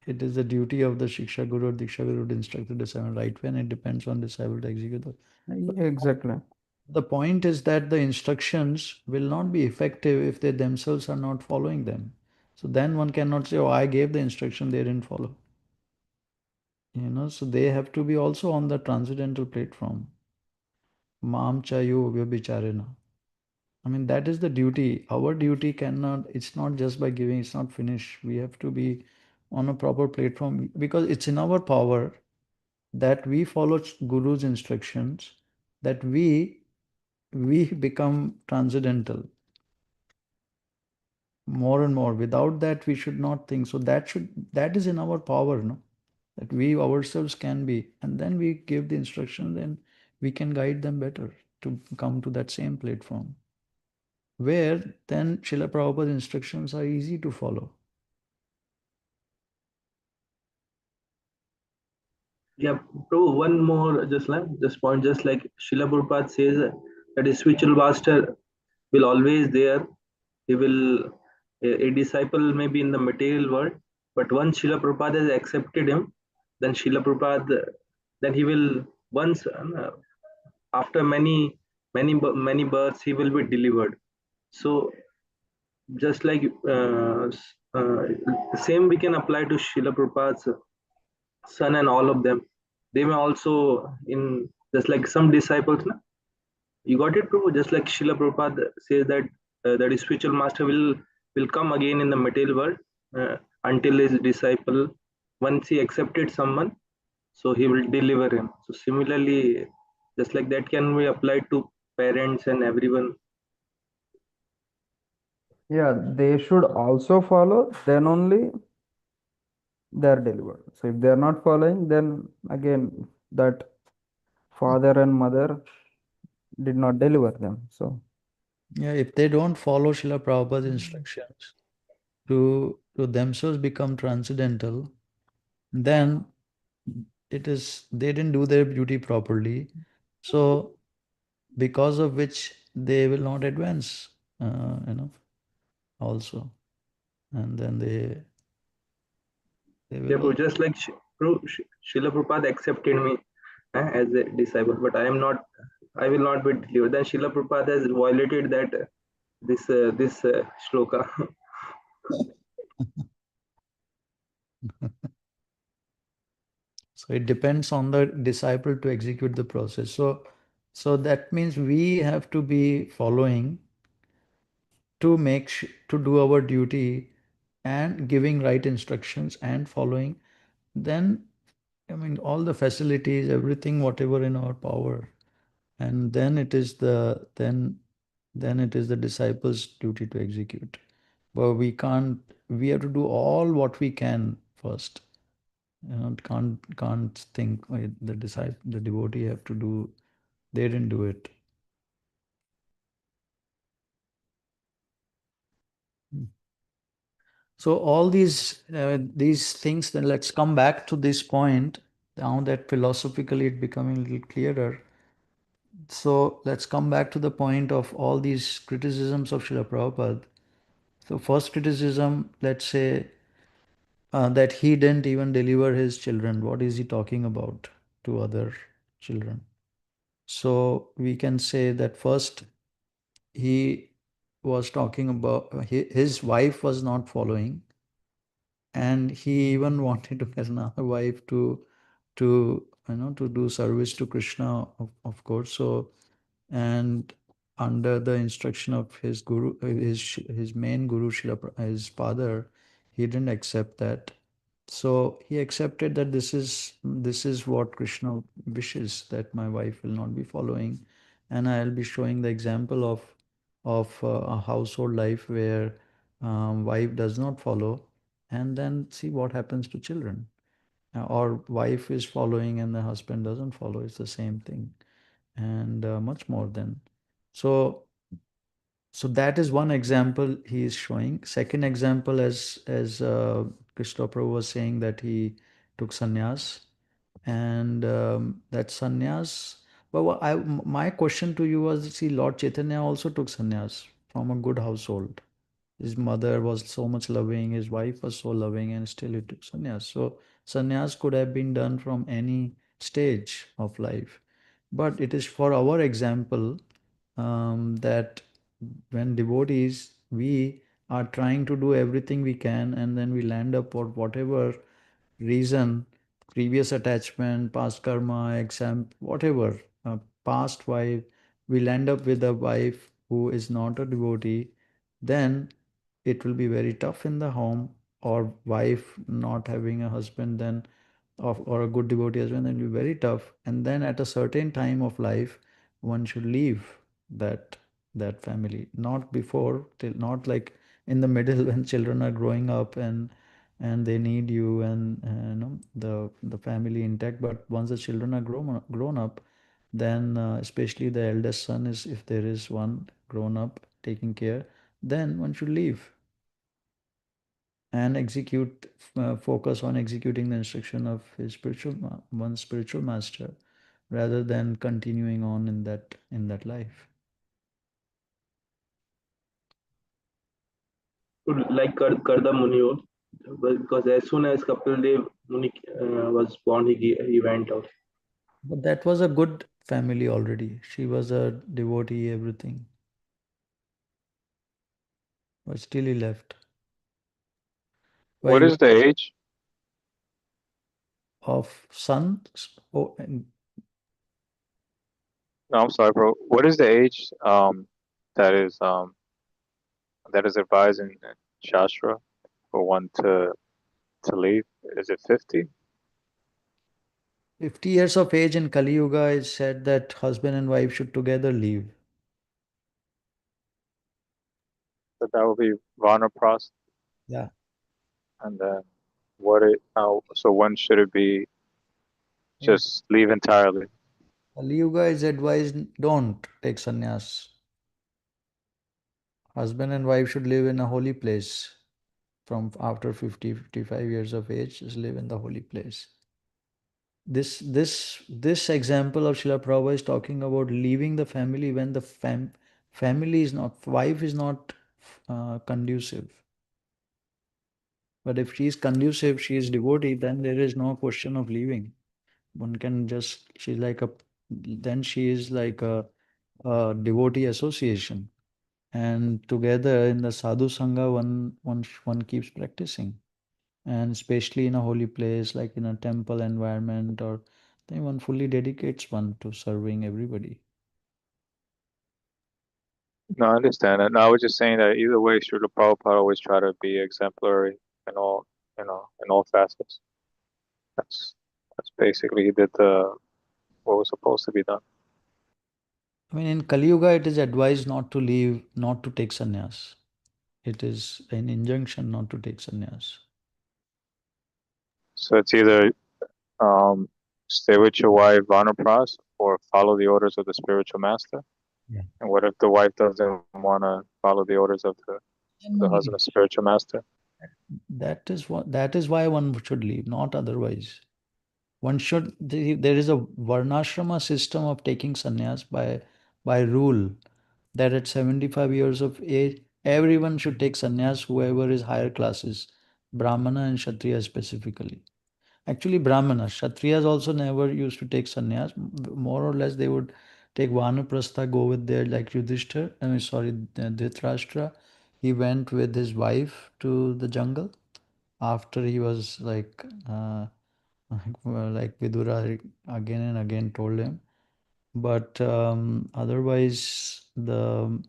It is the duty of the Shiksha Guru or Diksha Guru to instruct the disciple right way, and it depends on disciple to execute the. exactly. The point is that the instructions will not be effective if they themselves are not following them. So then one cannot say, oh, I gave the instruction, they didn't follow. So they have to be also on the transcendental platform. Mam chayo vyabhicharena. I mean, that is the duty. Our duty cannot, it's not just by giving, it's not finished. We have to be on a proper platform, because it's in our power that we follow Guru's instructions, that we become transcendental more and more. Without that, we should not think. So that is in our power, no? That we ourselves can be, and then we give the instruction, then we can guide them better to come to that same platform, where then Srila Prabhupada's instructions are easy to follow. Yeah, bro, one more just point, just like Srila Prabhupada says that a spiritual master will always there. He will, a disciple may be in the material world, but once Srila Prabhupada has accepted him, then Srila Prabhupada, then he will once after many births he will be delivered. So just like same we can apply to Srila Prabhupada's son and all of them. They may also in just like some disciples. Na? You got it, Prabhu? Just like Srila Prabhupada says that that spiritual master will come again in the material world until his disciple, once he accepted someone, so he will deliver him. So similarly, Just like that can be applied to parents and everyone. Yeah, they should also follow, then only they are delivered. So if they are not following, then again that father and mother did not deliver them. So Yeah, if they don't follow Srila Prabhupada's instructions to themselves become transcendental, then it is they didn't do their duty properly. So because of which they will not advance, also, and then they Yeah, will. bro, just like Srila Prabhupada accepted me as a disciple, but I am not. I will not be delivered. Then Srila Prabhupada has violated that this shloka. So it depends on the disciple to execute the process. So that means we have to be following to to do our duty and giving right instructions and following. Then, I mean, all the facilities, everything, whatever in our power, and then it is then it is the disciples' duty to execute. But we can't. We have to do all what we can first. Can't think the disciple, the devotee have to do. They didn't do it. So all these things. Then let's come back to this point. Now that philosophically it becoming a little clearer. So let's come back to the point of all these criticisms of Srila Prabhupada. So first criticism, let's say that he didn't even deliver his children. What is he talking about to other children? So we can say that first he was talking about his wife was not following, and he even wanted to get another wife to to do service to Krishna, of course. So, and under the instruction of his guru, his main guru, his father, he didn't accept that. So he accepted that this is what Krishna wishes, that my wife will not be following, and I'll be showing the example of a household life where wife does not follow, and then see what happens to children. Or wife is following and the husband doesn't follow. It's the same thing, and much more than. So that is one example he is showing. Second example, as Christopher was saying, that he took sannyas, and that sannyas. But my question to you was: see, Lord Chaitanya also took sannyas from a good household. His mother was so much loving, his wife was so loving, and still he took sannyas. So sannyas could have been done from any stage of life, but it is for our example, that when devotees, we are trying to do everything we can, and then we land up for whatever reason, previous attachment, past karma, exam, whatever, past wife, we land up with a wife who is not a devotee, then it will be very tough in the home. Or wife not having a husband, then or a good devotee husband, then it will be very tough. And then at a certain time of life, one should leave that family, not before, till, not like in the middle when children are growing up and they need you, and the family intact. But once the children are grown up, then especially the eldest son, is if there is one grown up taking care, then one should leave and focus on executing the instruction of his one spiritual master, rather than continuing on in that life. Like Karda Muni was, because as soon as Kapil Dev Muni was born, he went out. But that was a good family already. She was a devotee, everything. But still he left. Why What you is the age? of sons? Oh, No, I'm sorry, bro. What is the age that is advised in Shastra for one to leave? Is it 50? 50 years of age in Kali Yuga is said that husband and wife should together live. So that would be Vanapras. Yeah. And then so when should it be just leave entirely? Kali Yuga is advised don't take sannyas. Husband and wife should live in a holy place. From after 50, 55 years of age, just live in the holy place. This example of Srila Prabhupada is talking about leaving the family when the family is not, wife is not conducive. But if she is conducive, she is devotee, then there is no question of leaving. One can just, she's like a, then she is like a devotee association. And together in the sadhu sangha, one keeps practicing. And especially in a holy place, like in a temple environment, or then one fully dedicates one to serving everybody. No, I understand that. No, I was just saying that either way, Srila Prabhupada always try to be exemplary in all, in all facets. That's basically he did what was supposed to be done. I mean, in Kali Yuga, it is advised not to leave, not to take sannyas. It is an injunction not to take sannyas. So it's either stay with your wife, Vanapras, or follow the orders of the spiritual master. Yeah. And what if the wife doesn't want to follow the orders of the husband, the spiritual master? That is why one should leave, not otherwise. One should, there is a varnashrama system of taking sannyas by rule, that at 75 years of age, everyone should take sannyas, whoever is higher classes, Brahmana and Kshatriya specifically. Actually, Brahmanas, Kshatriyas also never used to take sannyas. More or less, they would take Vanaprastha, go with their, like Yudhishthir, Dhritarashtra. He went with his wife to the jungle after he was like Vidura again and again told him. But otherwise, the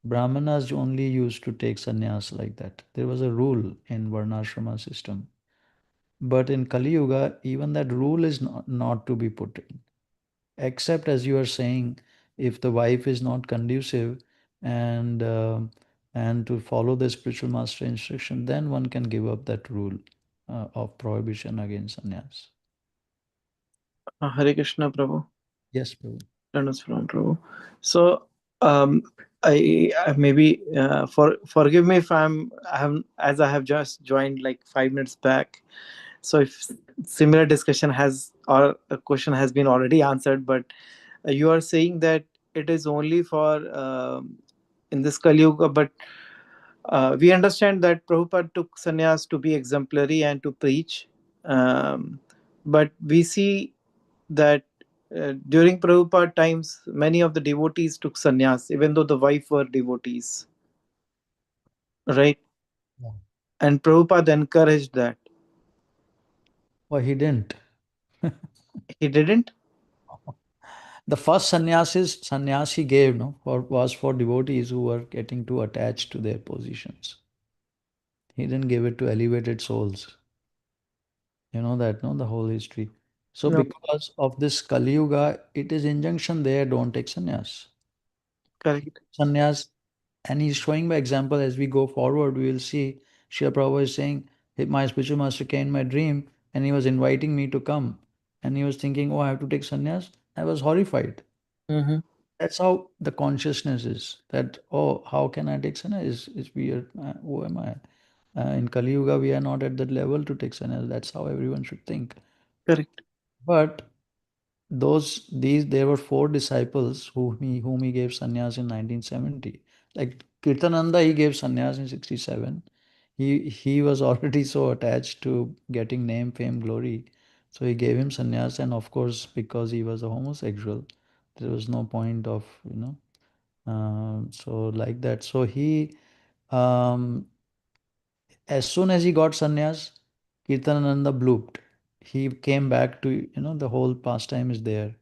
Brahmanas only used to take sannyas like that. There was a rule in Varnashrama system. But in Kali Yuga, even that rule is not to be put in. Except, as you are saying, if the wife is not conducive and and to follow the spiritual master instruction, then one can give up that rule of prohibition against sannyas. Hare Krishna, Prabhu. Yes, Prabhu. Learners from Prabhu. So, um, I maybe forgive me if I have, as I have just joined like 5 minutes back. So if similar discussion has, or a question has been already answered, but you are saying that it is only for in this Kali Yuga, but we understand that Prabhupada took sannyas to be exemplary and to preach, but we see that during Prabhupada times, many of the devotees took sannyas, even though the wife were devotees, right? Yeah. And Prabhupada encouraged that. Well, he didn't. He didn't? The first sannyas he gave was for devotees who were getting too attached to their positions. He didn't give it to elevated souls. You know that, no? The whole history. So No. because of this Kali Yuga, it is injunction there, don't take sannyas. Correct. Sannyas, and he's showing by example as we go forward, we will see Srila Prabhupada is saying, "Hey, my spiritual master came in my dream and he was inviting me to come. And he was thinking, oh, I have to take sannyas. I was horrified. Mm-hmm. That's how the consciousness is. That, oh, how can I take sannyas? Is weird. Who am I? In Kali Yuga, we are not at that level to take sannyas. That's how everyone should think. Correct. But there were 4 disciples whom he gave sannyas in 1970. Like Kirtananda, he gave sannyas in 67. He was already so attached to getting name, fame, glory. So he gave him sannyas, and of course, because he was a homosexual, there was no point of, so like that. So he, um, as soon as he got sannyas, Kirtananda blooped. He came back to, the whole pastime is there.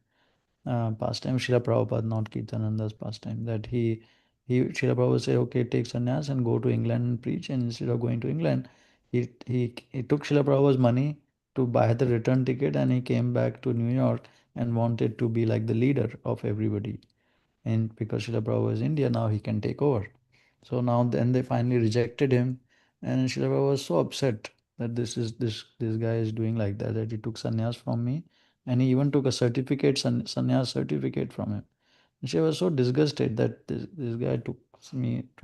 Pastime Srila Prabhupada, not Kirtananda's pastime. That Srila Prabhupada said, okay, take sannyas and go to England and preach. And instead of going to England, he took Srila Prabhupada's money to buy the return ticket, and he came back to New York and wanted to be like the leader of everybody. And because Srila Prabhupada is India, now he can take over. So now then they finally rejected him, and Srila Prabhupada was so upset that this guy is doing like that he took sannyas from me, and he even took a certificate, sannyas certificate from him. And she was so disgusted that this guy took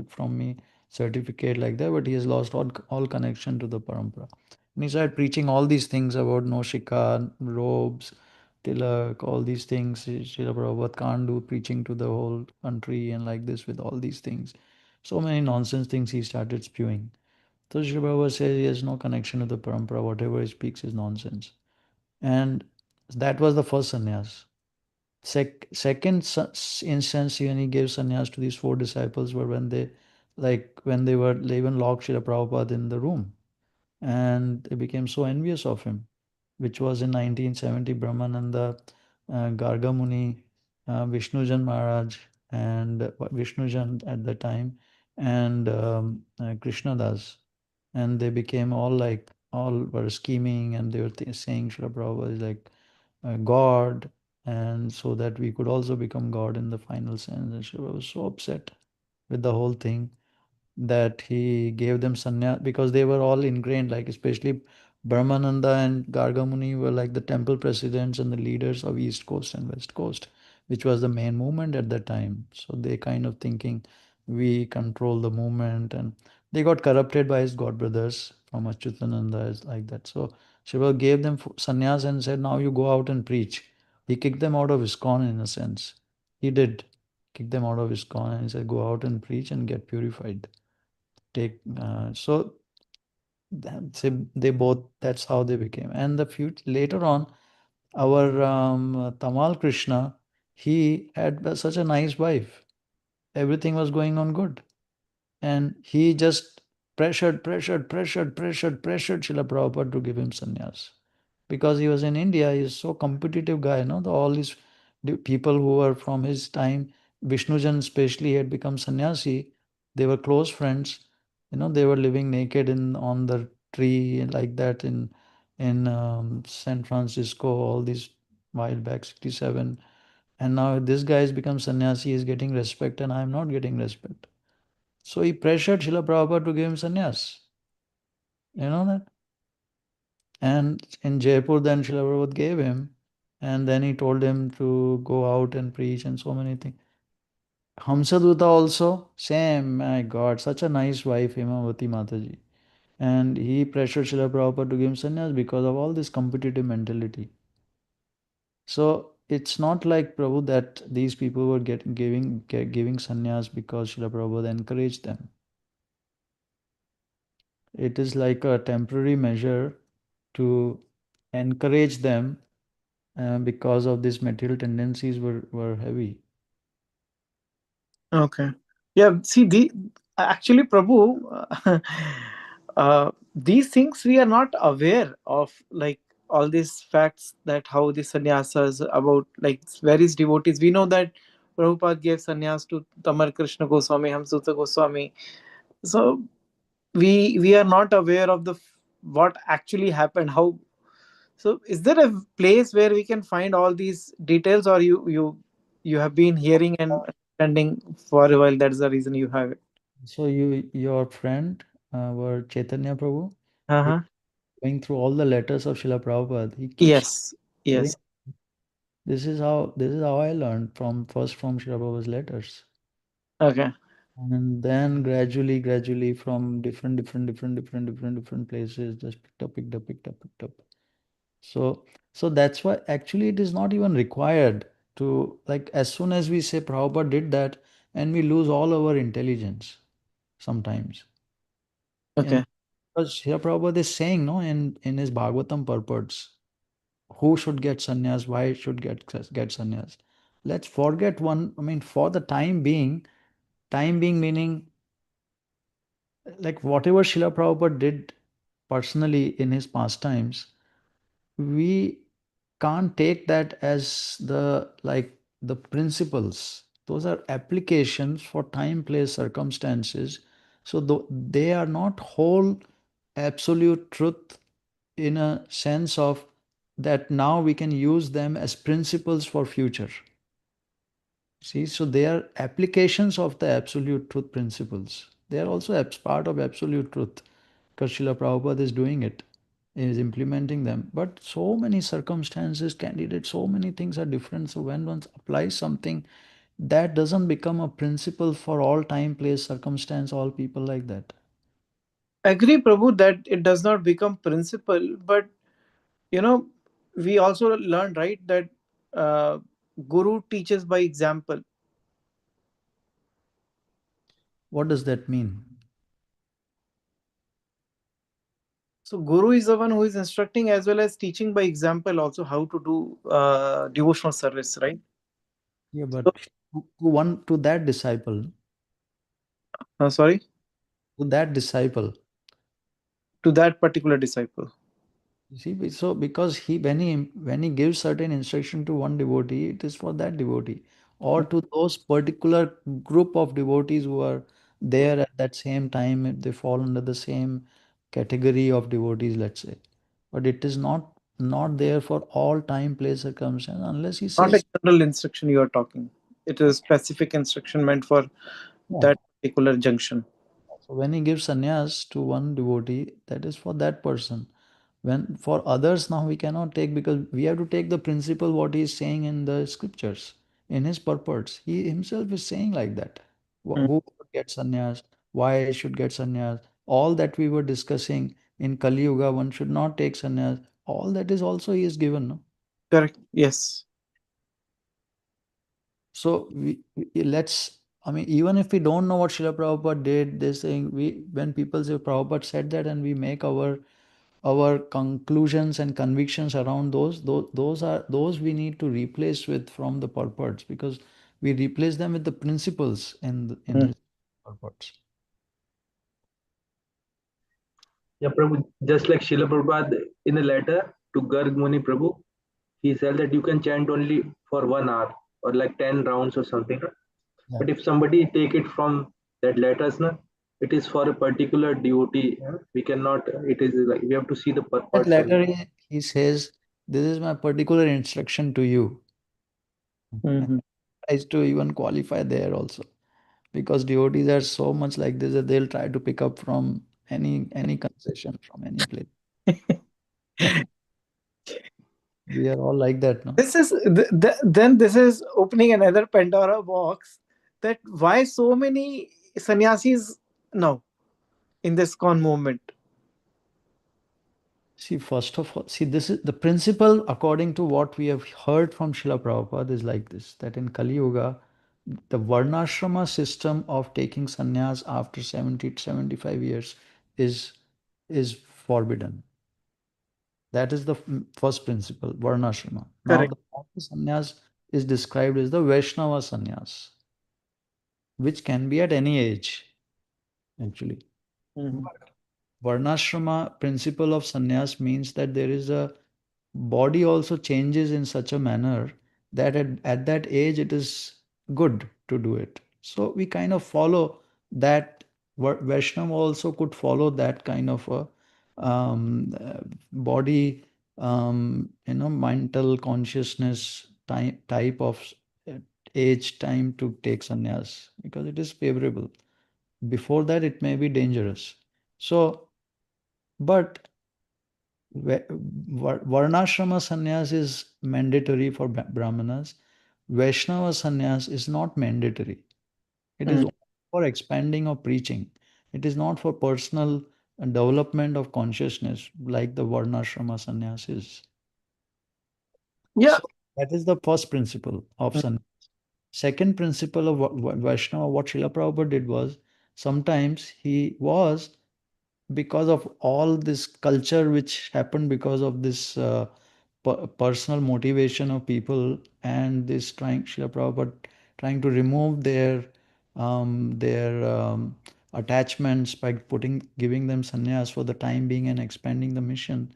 from me certificate like that, but he has lost all connection to the parampara. And he started preaching all these things about no shikha, robes, tilak, all these things. Srila Prabhupada can't do preaching to the whole country and like this with all these things. So many nonsense things he started spewing. So Srila Prabhupada says he has no connection to the parampara. Whatever he speaks is nonsense. And that was the first sannyas. Second instance when he gave sannyas to these four disciples were when they even locked Srila Prabhupada in the room, and they became so envious of him, which was in 1970. Brahmananda, Garga Muni, Vishnujan Maharaj, and Vishnujan at the time, and Krishna Das, and they became all were scheming, and they were saying Srila Prabhupada is like God, and so that we could also become God in the final sense. And Shiva was so upset with the whole thing that he gave them sannyas because they were all ingrained, like especially Brahmananda and Gargamuni were like the temple presidents and the leaders of East Coast and West Coast, which was the main movement at that time. So they kind of thinking we control the movement, and they got corrupted by his god brothers from Achyutananda is like that. So Shiva gave them sannyas and said, now you go out and preach. He kicked them out of ISKCON in a sense. He did kick them out of ISKCON and he said, go out and preach and get purified. So they both, that's how they became. And the future later on, our Tamal Krishna, he had such a nice wife. Everything was going on good. And he just pressured Srila Prabhupada to give him sannyas. Because he was in India, he's so competitive guy, all these people who were from his time, Vishnujan especially had become sannyasi. They were close friends. They were living naked on the tree like that in San Francisco, all these while back, 67. And now this guy has become sannyasi, is getting respect, and I'm not getting respect. So he pressured Srila Prabhupada to give him sannyas. You know that? And in Jaipur, then Srila Prabhupada gave him, and then he told him to go out and preach and so many things. Hamsaduta also, same, my God, such a nice wife, Himavati Mataji. And he pressured Srila Prabhupada to give him sannyas because of all this competitive mentality. So it's not like Prabhu that these people were giving sannyas because Srila Prabhupada encouraged them. It is like a temporary measure to encourage them because of these material tendencies were heavy. Okay. Yeah. See, actually, Prabhu, these things we are not aware of, like all these facts that how the sannyasas about like various devotees. We know that Prabhupada gave sannyas to Tamar Krishna Goswami, Hamsuta Goswami. So we are not aware of what actually happened. How? So is there a place where we can find all these details, or you have been hearing and understanding for a while? That's the reason you have it. So your friend were Chaitanya Prabhu, he Uh-huh. going through all the letters of Srila Prabhupada. He keeps Yes. telling, Yes. this is how I learned first from Srila Prabhupada's letters. Okay. And then gradually from different places, just picked up. So that's why actually it is not even required to, like, as soon as we say Prabhupada did that, and we lose all our intelligence sometimes. And Okay. because Srila Prabhupada is saying, no, in his Bhagavatam purports, who should get sannyas, why should get sannyas. Let's forget one, I mean, for the time being meaning like whatever Srila Prabhupada did personally in his pastimes, we can't take that as the principles. Those are applications for time, place, circumstances. So they are not whole absolute truth in a sense of that now we can use them as principles for future. See, so they are applications of the absolute truth principles. They are also part of absolute truth because Srila Prabhupada is doing it, is implementing them. But so many circumstances, candidates, so many things are different. So when one applies something, that doesn't become a principle for all time, place, circumstance, all people like that. Agree, Prabhu, that it does not become principle, but you know, we also learn, right, that Guru teaches by example. What does that mean? So Guru is the one who is instructing as well as teaching by example also how to do devotional service, right? Yeah, but So, to that disciple, sorry, to that disciple. to that particular disciple. You see, so because when he gives certain instruction to one devotee, it is for that devotee, or to those particular group of devotees who are there at that same time, if they fall under the same category of devotees, let's say. But it is not there for all time, place, circumstance, unless he Not a says, general instruction you are talking. It is specific instruction meant for yeah. that particular junction. So when he gives sannyas to one devotee, that is for that person. When for others now we cannot take because we have to take the principle what he is saying in the scriptures, in his purports. He himself is saying like that. Mm, Who should get sannyas? Why should get sannyas? All that we were discussing in Kali Yuga, one should not take sannyas. All that is also he is given. No? correct. Yes. So let's. I mean, even if we don't know what Srila Prabhupada did, this thing, when people say Prabhupada said that, and we make our conclusions and convictions around those we need to replace with from the purports because we replace them with the principles in Mm, his purports. Yeah, Prabhu, just like Srila Prabhupada in a letter to Garg Muni Prabhu, he said that you can chant only for 1 hour or like 10 rounds or something. Yeah. But if somebody take it from that letters, na, it is for a particular devotee. We cannot, it is like we have to see the That purpose letter only. he says, "This is my particular instruction to you." And mhm. tries to even qualify there also because devotees are so much like this that they'll try to pick up from any concession from any place. We are all like that, no? This is then this is opening another Pandora box, that why so many sannyasis now in this con movement. See, first of all, see, this is the principle according to what we have heard from Srila Prabhupada is like this, that in Kali Yuga, the Varnashrama system of taking sannyas after 70 to 75 years is forbidden. That is the first principle, Varnashrama. Now, Correct. the sannyas is described as the Vaishnava sannyas, which can be at any age, actually. Mhm. Varnashrama principle of sannyas means that there is a body also changes in such a manner that at that age it is good to do it. So we kind of follow that. Vaishnava also could follow that kind of a body, mental consciousness type of uh, age time to take sannyas because it is favorable. Before that, it may be dangerous. So, but Varnashrama sannyas is mandatory for Brahmanas. Vaishnava sannyas is not mandatory. It is Mm. only for expanding or preaching. It is not for personal development of consciousness like the Varnashrama sannyas is. Yeah. So that is the first principle of Mm. sannyas. Second principle of Vaishnava, what Srila Prabhupada did was sometimes he was because of all this culture which happened because of this personal motivation of people and this Srila Prabhupada trying to remove their attachments by giving them sannyas for the time being and expanding the mission.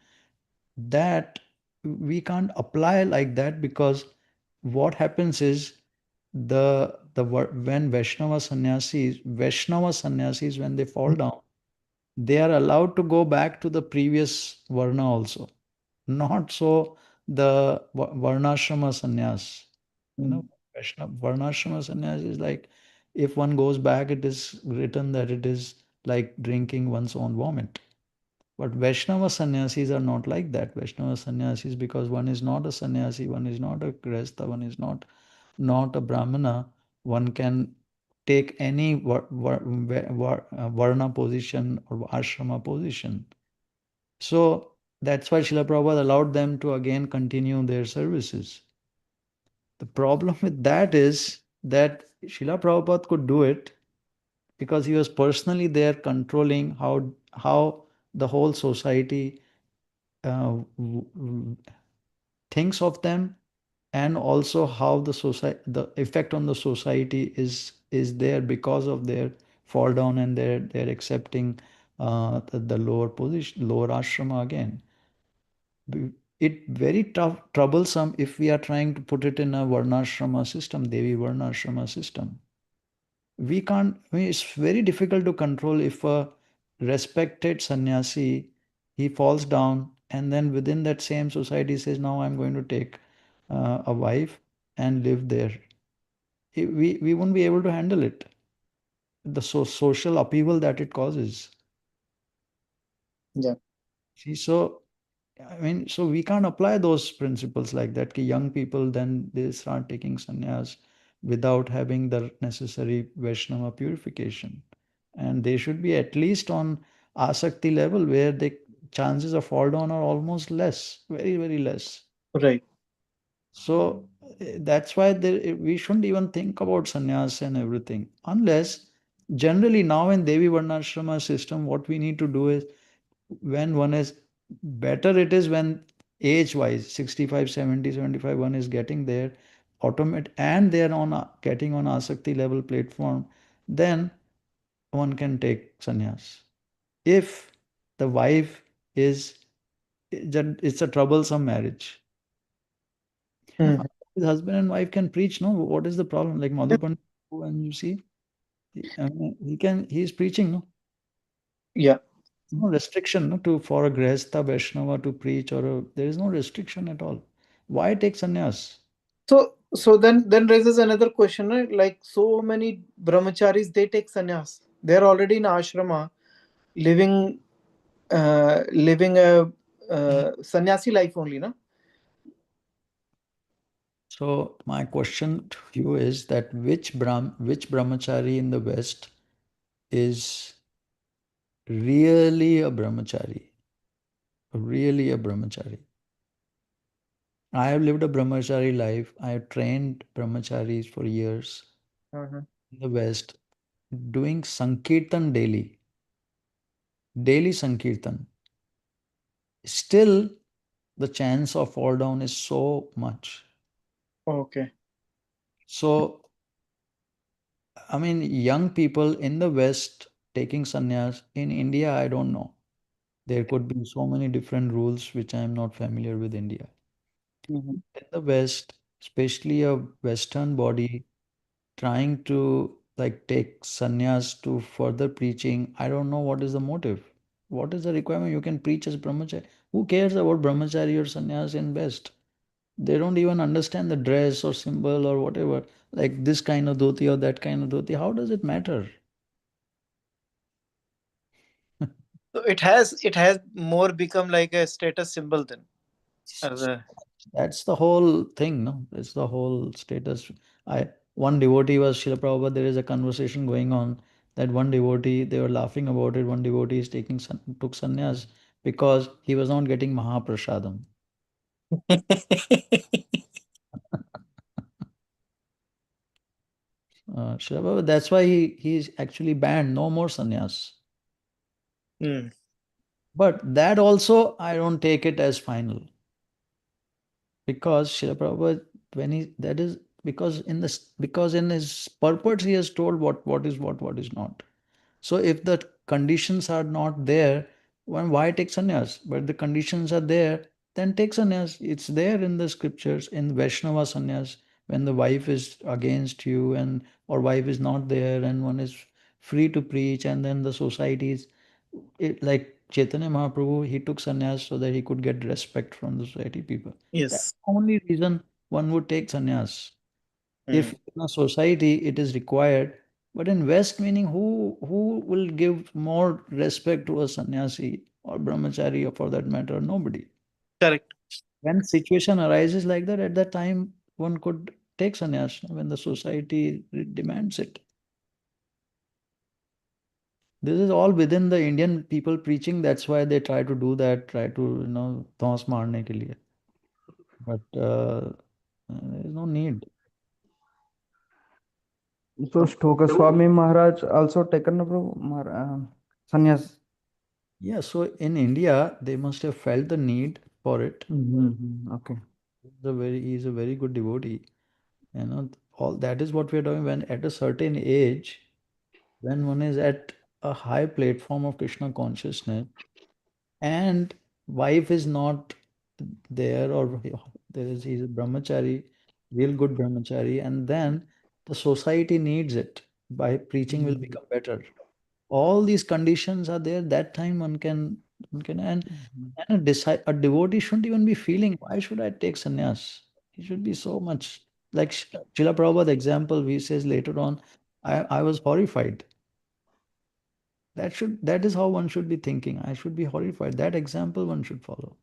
That we can't apply like that because what happens is when Vaishnava sannyasis when they fall down they are allowed to go back to the previous varna also. Not so the varnashrama sannyas. You know, Vaishnava varnashrama sannyas is like if one goes back, it is written that it is like drinking one's own vomit. But Vaishnava sannyasis are not like that. Vaishnava sannyasis, because one is not a sannyasi, one is not a grihastha, one is not a brahmana, one can take any varna position or ashrama position. So that's why Srila Prabhupada allowed them to again continue their services. The problem with that is that Srila Prabhupada could do it because he was personally there controlling how the whole society thinks of them, and also how the society, the effect on the society is there because of their fall down and their accepting the lower position, lower ashrama again. It very tough, troublesome if we are trying to put it in a varnashrama system, Devi varnashrama system. We can't, I mean, it's very difficult to control if a respected sannyasi, he falls down and then within that same society says, now I'm going to take a wife and live there. We won't be able to handle it. The social upheaval that it causes. Yeah. See, so I mean, so we can't apply those principles like that. Ki young people then they start taking sannyas without having the necessary Vaishnava purification, and they should be at least on asakti level where the chances of fall down are almost less, very less. Right. So that's why we shouldn't even think about sannyas and everything unless generally now in Devi Varnashrama system, what we need to do is when one is better, it is when age wise 65, 70, 75, one is getting there automate and they are on getting on asakti level platform, then one can take sannyas. If the wife is, it's a troublesome marriage. Mhm. His husband and wife can preach, no? What is the problem? Like Madhupan, and you see, I mean, he is preaching, no? Yeah. No restriction, no, to for a Grihastha Vaishnava to preach, or there is no restriction at all. Why take sannyas? So then raises another question, right? Like so many brahmacharis, they take sannyas. They're already in ashrama, living living a sannyasi life only, no? So my question to you is that which brahmachari in the West is really a brahmachari? Really a brahmachari. I have lived a brahmachari life. I have trained brahmacharis for years Mhm. in the West, doing sankirtan daily, daily sankirtan. Still, the chance of fall down is so much. Okay. So, I mean, young people in the West taking sannyas, in India, I don't know. There could be so many different rules which I am not familiar with India. Mhm. In the West, especially a Western body trying to like take sannyas to further preaching, I don't know what is the motive. What is the requirement? You can preach as brahmachari. Who cares about brahmachari or sannyas in West? They don't even understand the dress or symbol or whatever. Like this kind of dhoti or that kind of dhoti. How does it matter? So it has more become like a status symbol then. As a That's the whole thing, no? It's the whole status. I One devotee was Srila Prabhupada. There is a conversation going on that one devotee, they were laughing about it. One devotee is took sannyas because he was not getting Mahaprasadam. Srila Prabhupada, that's why he's actually banned no more sannyas. Mm. But that also I don't take it as final. Because Srila Prabhupada, when he that is because in his purport he has told what is what is not. So if the conditions are not there, why take sannyas? But the conditions are there, then take sannyas. It's there in the scriptures in Vaishnava sannyas when the wife is against you and or wife is not there and one is free to preach and then the society is like Chaitanya Mahaprabhu, he took sannyas so that he could get respect from the society people. That's Yes. the only reason one would take sannyas. If Mm. in a society it is required, but in West, meaning who will give more respect to a sannyasi or brahmachari, or for that matter, nobody. Correct. When situation arises like that, at that time one could take sannyas when the society demands it. This is all within the Indian people preaching. That's why they try to do that, try to, taunts marne ke liye. But there is no need. So Stoka Swami Maharaj also taken a sannyas. Yeah, so in India, they must have felt the need for it. Okay. He's a very good devotee. All that is what we are doing when at a certain age, when one is at a high platform of Krishna consciousness, and wife is not there, or he's a brahmachari, real good brahmachari, and then the society needs it. By preaching will become better. All these conditions are there. That time one can and a devotee shouldn't even be feeling, why should I take sannyas? He should be so much like Srila Prabhupada example. We says later on, I was horrified. That is how one should be thinking. I should be horrified. That example one should follow.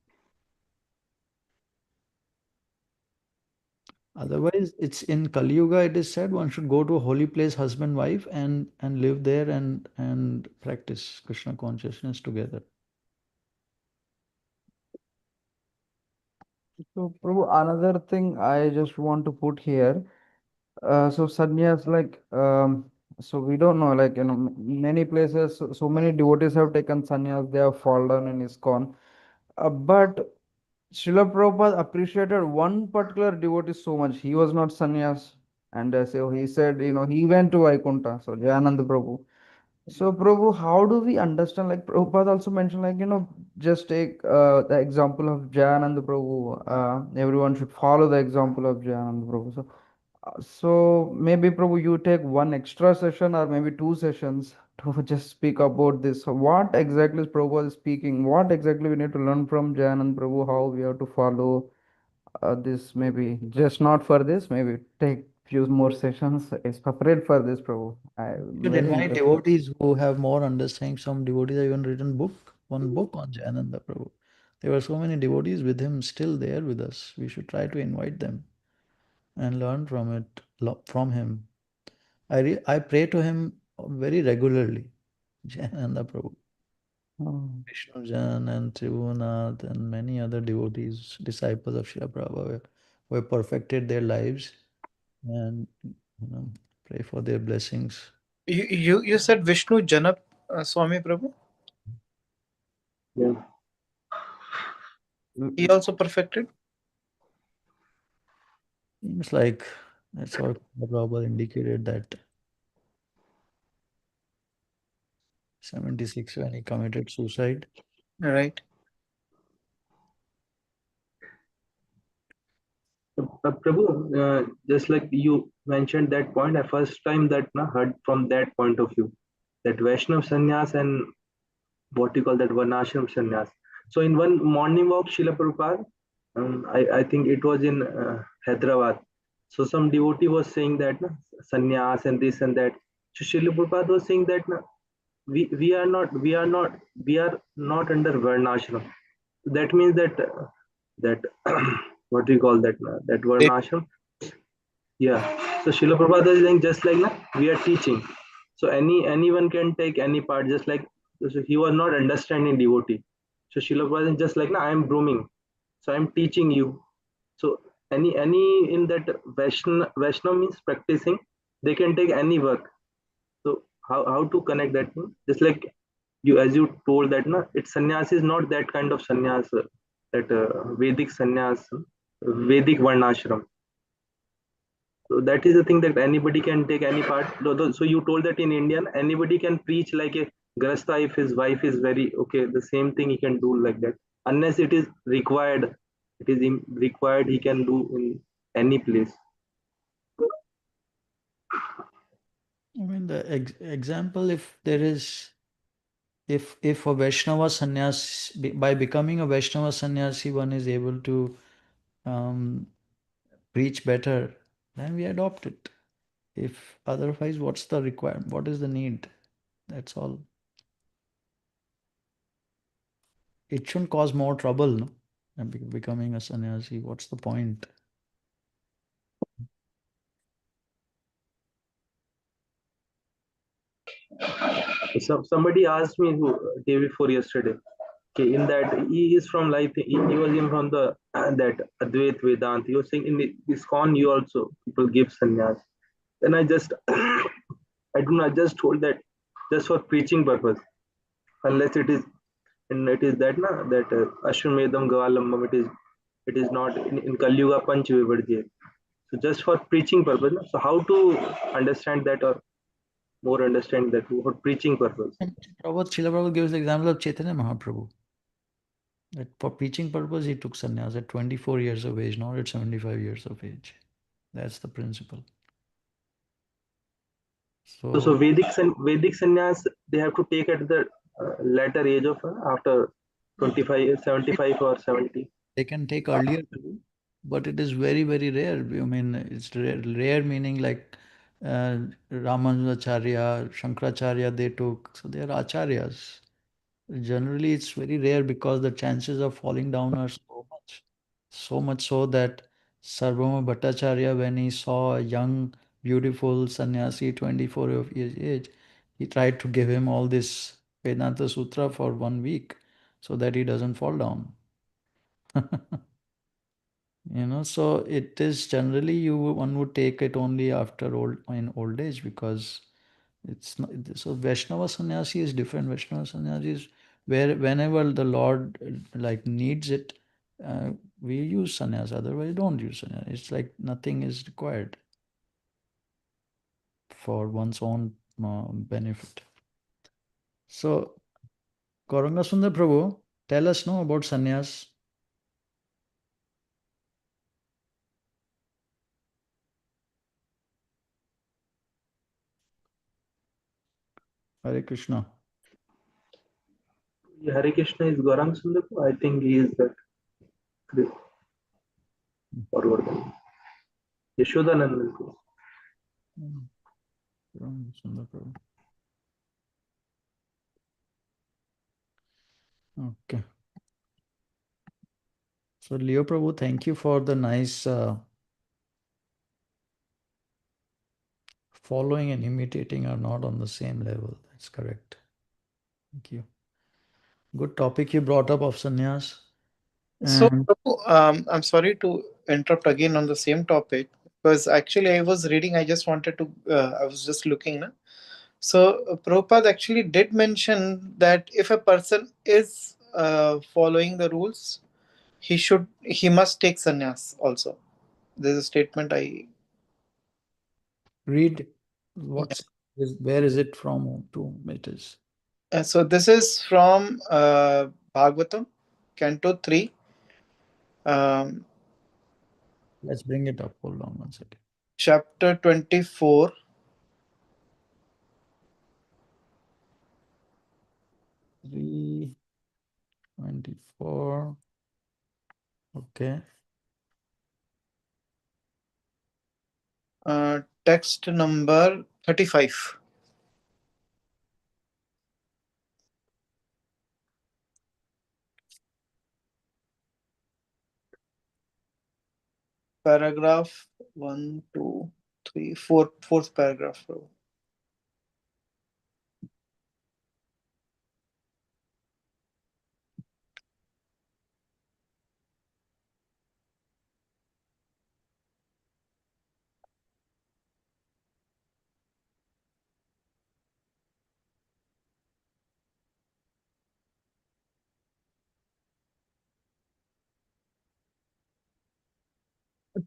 Otherwise, it's in Kali Yuga, it is said one should go to a holy place, husband, wife, and live there and practice Krishna consciousness together. So Prabhu, another thing I just want to put here. So sannyas, like, so we don't know, like, many places, so many devotees have taken sannyas, they have fallen in ISKCON. But Srila Prabhupada appreciated one particular devotee so much. He was not sannyas, and so he said, he went to Vaikuntha. So Jayananda Prabhu. So Prabhu, how do we understand? Like Prabhupada also mentioned, like, just take the example of Jayananda Prabhu. Everyone should follow the example of Jayananda Prabhu. So maybe Prabhu, you take one extra session or maybe two sessions to just speak about this. So what exactly is Prabhupada speaking? What exactly we need to learn from Jayanand Prabhu? How we have to follow this? Maybe just not for this. Maybe take few more sessions separate for this, Prabhu. I'm Should very invite interested. devotees who have more understanding. Some devotees have even written one book on Jayananda Prabhu. There were so many devotees with him still there with us. We should try to invite them and learn from it, from him. I pray to him very regularly, Jayananda Prabhu, Oh. Vishnu Jan and Tribhunath and many other devotees, disciples of Srila Prabhupada, who have perfected their lives, and pray for their blessings. You said Vishnu Janap Swami Prabhu. Yeah. He also perfected. Seems like that's what Prabhupada indicated, that 76 when he committed suicide. Right. Prabhu, just like you mentioned that point, I first time that heard from that point of view, that Vaishnav sannyas and what you call that Varnashram sannyas. So in one morning walk, Srila Prabhupada, I think it was in Hyderabad. So some devotee was saying that sannyas and this and that. So Srila Prabhupada was saying that we are not under Varnashram. That means that what do you call that that Varnashram. Yeah. So Srila Prabhupada is saying just like we are teaching. So anyone can take any part, just like so he was not understanding devotee. So Srila Prabhupada is just like I am grooming. So I am teaching you. So any in that Vaishnava means practicing, they can take any work. So how to connect that thing? Just like you as you told that it's sannyas is not that kind of sannyas that Vedic sannyas, Vedic varnashram. So that is the thing that anybody can take any part. So you told that in Indian, anybody can preach like a grasta if his wife is very okay. The same thing he can do like that, unless it is required. It is required. He can do in any place. I mean, the example, if there is if a Vaishnava sannyasi, by becoming a Vaishnava sannyasi, one is able to preach better, then we adopt it. If otherwise, what's the requirement? What is the need? That's all. It shouldn't cause more trouble, no? And becoming a sannyasi, what's the point? So somebody asked me day before yesterday. Okay, in that he is from like he was in from the that Advait Vedant. He was saying in the ISKCON you also people give sannyas. Then I just I do not just told that just for preaching purpose, unless it is and it is that na that Ashwamedham Gavalambam it is not in Kali Yuga Panch Vivarjye. So just for preaching purpose. Na? So how to understand that or more understand that for preaching purpose? And Srila Prabhupada gives the example of Chaitanya Mahaprabhu. That for preaching purpose, he took sannyas at 24 years of age, not at 75 years of age. That's the principle. So Vedic sannyas they have to take at the later age of after 25, 75 or 70. They can take earlier too, but it is very, very rare. I mean, it's rare meaning like Ramanujacharya, Shankaracharya, they took. So they are acharyas. Generally, it's very rare because the chances of falling down are so much. So much so that Sarvabhauma Bhattacharya, when he saw a young, beautiful sannyasi, 24 of his age, he tried to give him all this Vedanta Sutra for 1 week so that he doesn't fall down. So it is generally one would take it only after old age because it's not so Vaishnava sannyasi is different. Vaishnava sannyasi is where whenever the Lord like needs it, we use sannyas, otherwise don't use sannyas. It's like nothing is required for one's own benefit. So Gauranga Sundar Prabhu, tell us no about sannyas. Hare Krishna. Hare Krishna is Gaurang Sundar. I think he is that forward. Yashodanand. Gauranga Sundar Prabhu. Okay. So Leo Prabhu, thank you for the nice following and imitating are not on the same level. That's correct. Thank you. Good topic you brought up of sannyas. So, And Prabhu, I'm sorry to interrupt again on the same topic because actually I was reading. I just wanted to. I was just looking. Na? So, Prabhupada actually did mention that if a person is following the rules, he must take sannyas also. There's a statement I read where is it from to it is. So this is from Bhagavatam, Canto 3. Let's bring it up. Hold on 1 second. Chapter 24. Three 24. Okay. Text number 35. Paragraph 1, 2, 3, 4, fourth paragraph.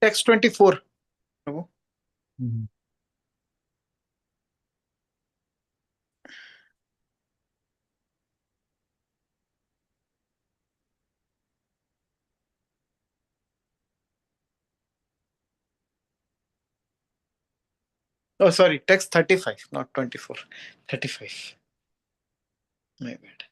Text 24. Mm-hmm. Oh, sorry, text 35, not 24. 35. My bad.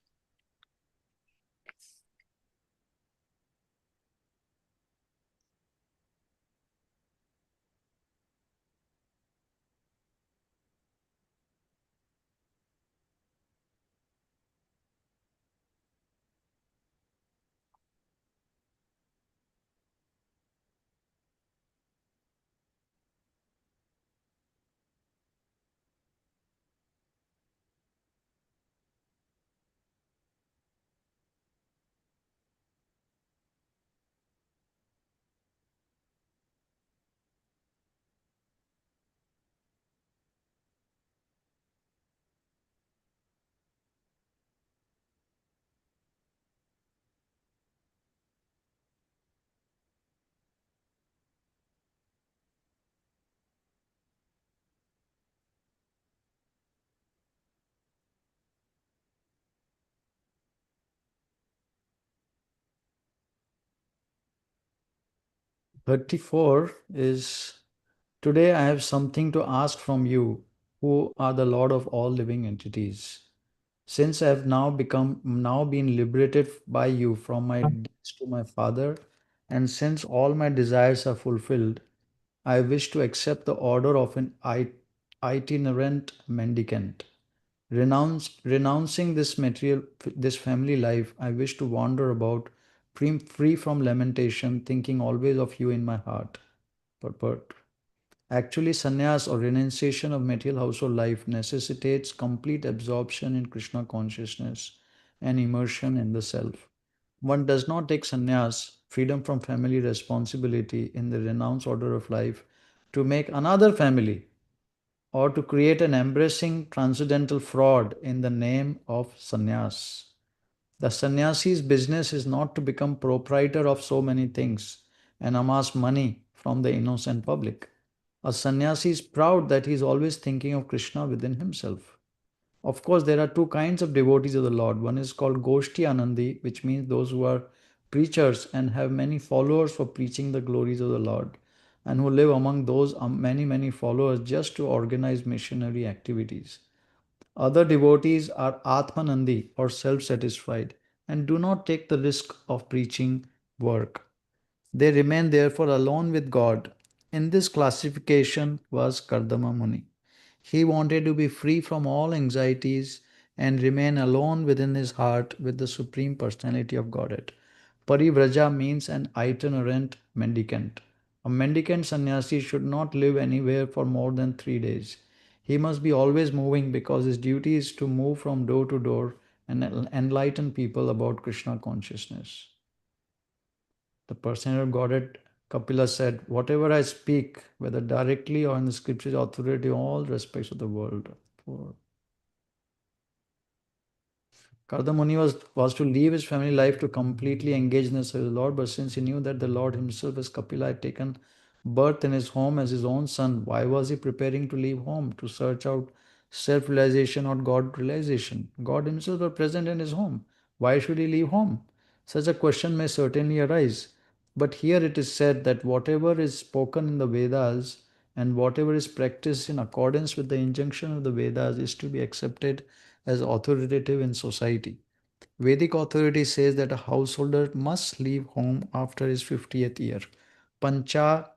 "34 is today I have something to ask from you, who are the Lord of all living entities. Since I have now been liberated by you from my debts to my father, and since all my desires are fulfilled, I wish to accept the order of an itinerant mendicant. Renouncing this family life, I wish to wander about, free from lamentation, thinking always of you in my heart. Purport. Actually, sannyas or renunciation of material household life necessitates complete absorption in Krishna consciousness and immersion in the self. One does not take sannyas, freedom from family responsibility in the renounced order of life, to make another family or to create an embracing transcendental fraud in the name of sannyas. The sannyasi's business is not to become proprietor of so many things and amass money from the innocent public. A sannyasi is proud that he is always thinking of Krishna within himself. Of course, there are two kinds of devotees of the Lord. One is called Goshti Anandi, which means those who are preachers and have many followers for preaching the glories of the Lord, and who live among those many followers just to organize missionary activities. Other devotees are Atmanandi or self satisfied and do not take the risk of preaching work. They remain therefore alone with God. In this classification was Kardama Muni. He wanted to be free from all anxieties and remain alone within his heart with the Supreme Personality of Godhead. Parivraja means an itinerant mendicant. A mendicant sannyasi should not live anywhere for more than 3 days. He must be always moving because his duty is to move from door to door and enlighten people about Krishna consciousness. The personality of Godhead, Kapila said, whatever I speak, whether directly or in the scriptures, authority in all respects of the world. For Kardamuni was to leave his family life to completely engage in the service of the Lord, but since he knew that the Lord himself, as Kapila, had taken birth in his home as his own son, why was he preparing to leave home to search out self-realization or God realization? God himself was present in his home. Why should he leave home? Such a question may certainly arise. But here it is said that whatever is spoken in the Vedas and whatever is practiced in accordance with the injunction of the Vedas is to be accepted as authoritative in society. Vedic authority says that a householder must leave home after his 50th year. Pancha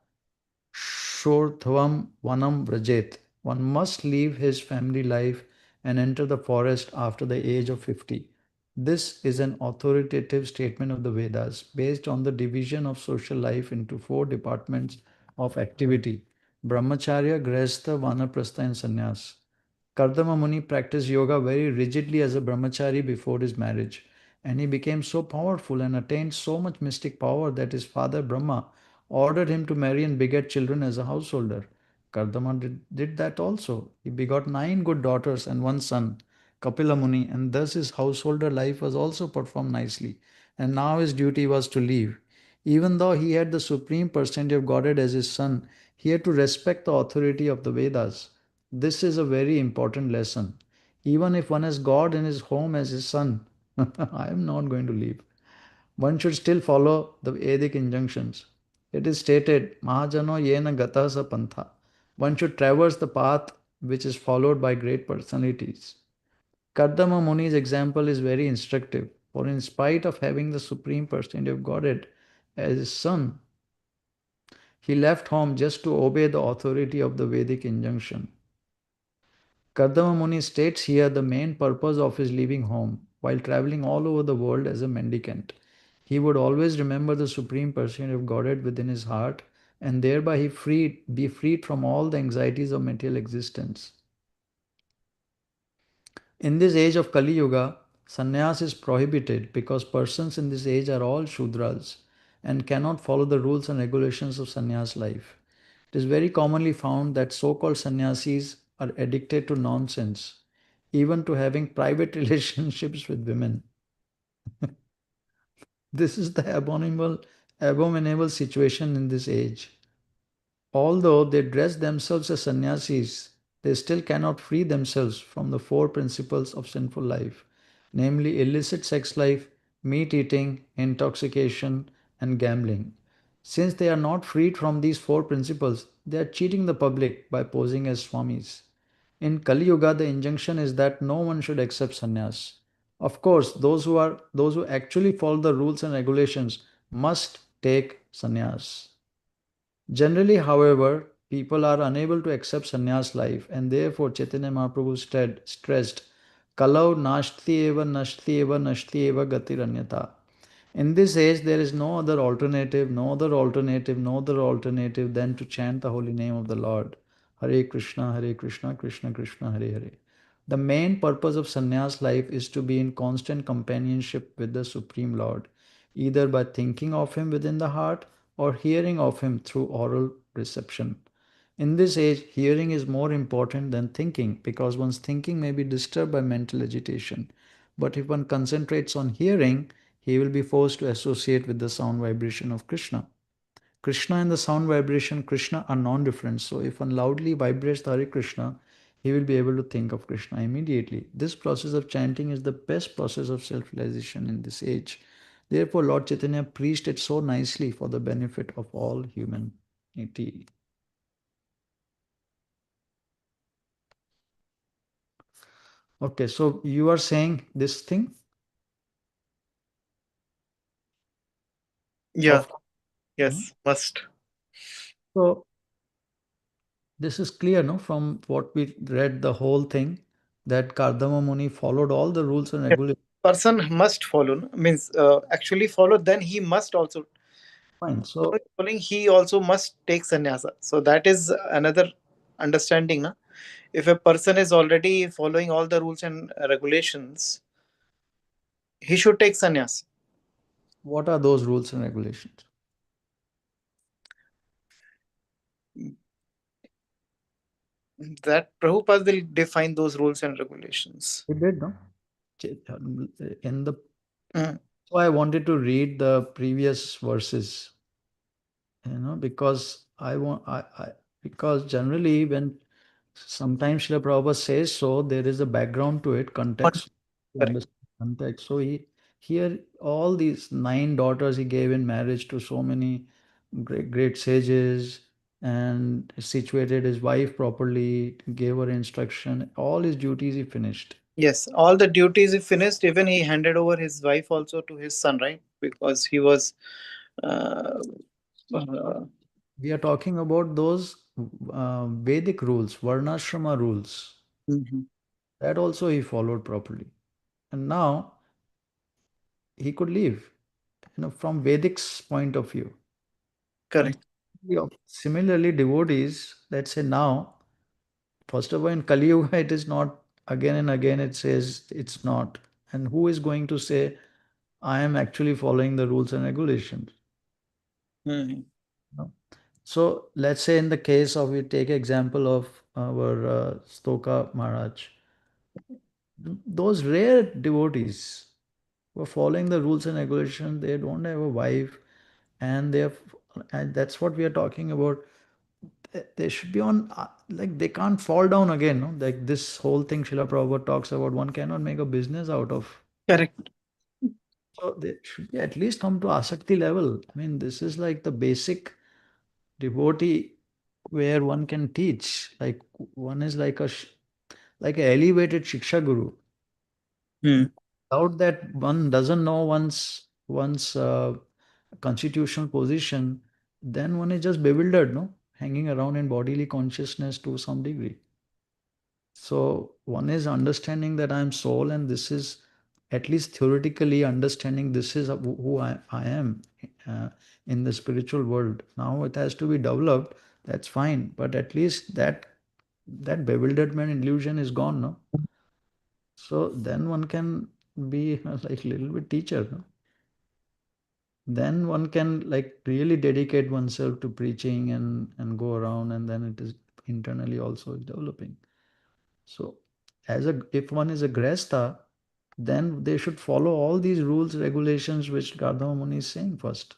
Shorthavam Vanam Vrajet. One must leave his family life and enter the forest after the age of 50. This is an authoritative statement of the Vedas based on the division of social life into four departments of activity: Brahmacharya, Grihastha, Vanaprastha, and Sannyas. Kardama Muni practiced yoga very rigidly as a brahmachari before his marriage, and he became so powerful and attained so much mystic power that his father Brahma ordered him to marry and beget children as a householder. Kardama did that also. He begot 9 good daughters and 1 son, Kapila Muni, and thus his householder life was also performed nicely. And now his duty was to leave. Even though he had the Supreme Personality of Godhead as his son, he had to respect the authority of the Vedas. This is a very important lesson. Even if one has God in his home as his son, I am not going to leave. One should still follow the Vedic injunctions. It is stated, Mahajano yena gata sa pantha. One should traverse the path which is followed by great personalities. Kardama Muni's example is very instructive, for in spite of having the Supreme Personality of Godhead as his son, he left home just to obey the authority of the Vedic injunction. Kardama Muni states here the main purpose of his leaving home while traveling all over the world as a mendicant. He would always remember the Supreme Personality of Godhead within his heart and thereby be freed from all the anxieties of material existence. In this age of Kali Yuga, sannyas is prohibited because persons in this age are all Shudras and cannot follow the rules and regulations of sannyas life. It is very commonly found that so-called sannyasis are addicted to nonsense, even to having private relationships with women. This is the abominable situation in this age. Although they dress themselves as sannyasis, they still cannot free themselves from the four principles of sinful life, namely illicit sex life, meat eating, intoxication, and gambling. Since they are not freed from these four principles, they are cheating the public by posing as swamis. In Kali Yuga, the injunction is that no one should accept sannyas. Of course, those who actually follow the rules and regulations must take sannyas. Generally, however, people are unable to accept sannyas life, and therefore Chaitanya Mahaprabhu stressed Kalau nashti eva nashti eva gatiranyata. In this age, there is no other alternative, no other alternative, no other alternative than to chant the holy name of the Lord. Hare Krishna, Hare Krishna, Krishna Krishna, Hare Hare. The main purpose of sannyas life is to be in constant companionship with the Supreme Lord, either by thinking of Him within the heart or hearing of Him through oral reception. In this age, hearing is more important than thinking because one's thinking may be disturbed by mental agitation. But if one concentrates on hearing, he will be forced to associate with the sound vibration of Krishna. Krishna and the sound vibration Krishna are non-different. So if one loudly vibrates the Hare Krishna, he will be able to think of Krishna immediately. This process of chanting is the best process of self-realization in this age. Therefore, Lord Chaitanya preached it so nicely for the benefit of all humanity. Okay, so you are saying this thing? Yeah. Of Yes. Must. So this is clear, no, from what we read the whole thing, that Kardama Muni followed all the rules and Yes. regulations. Person must follow. No? Means actually follow. Then he must also Fine. So following. He also must take sannyasa. So that is another understanding. Na? If a person is already following all the rules and regulations, he should take sannyas. what are those rules and regulations? That Prabhupada will define those rules and regulations. We did, no? In the Mm. So I wanted to read the previous verses, because because generally when sometimes Srila Prabhupada says so, there is a background to it, context, to Correct. understand context. So here all these 9 daughters he gave in marriage to so many great sages and situated his wife properly, gave her instruction, all his duties he finished. Yes, all the duties he finished. Even he handed over his wife also to his son, right? Because he was. Uh, uh, We are talking about those Vedic rules, Varnashrama rules. Mhm. That also he followed properly. And now he could leave, from Vedic's point of view. And Correct. similarly, devotees, let's say now, first of all, in Kali Yuga, it is not, again and again it says it's not. And who is going to say, I am actually following the rules and regulations? Mhm. No. So let's say in the case of, we take example of our Stoka Maharaj, those rare devotees who are following the rules and regulations, they don't have a wife, and and that's what we are talking about. They should be on, like they can't fall down again, no? Like this whole thing Srila Prabhupada talks about, one cannot make a business out of. Correct. So they should be at least come to Asakti level. I mean, this is like the basic devotee where one can teach. Like one is like like an elevated Shiksha Guru. Without that, one doesn't know one's constitutional position, then one is just bewildered, no? Hanging around in bodily consciousness to some degree. So one is understanding that I'm soul, and this is at least theoretically understanding this is who I am uh, in the spiritual world. Now it has to be developed. That's fine, but at least that bewilderment illusion is gone, no? So then one can be like little bit teacher, no? Then one can like really dedicate oneself to preaching and go around, and then it is internally also developing. So if one is a gresta, then they should follow all these rules, regulations which Gardama Muni is saying first.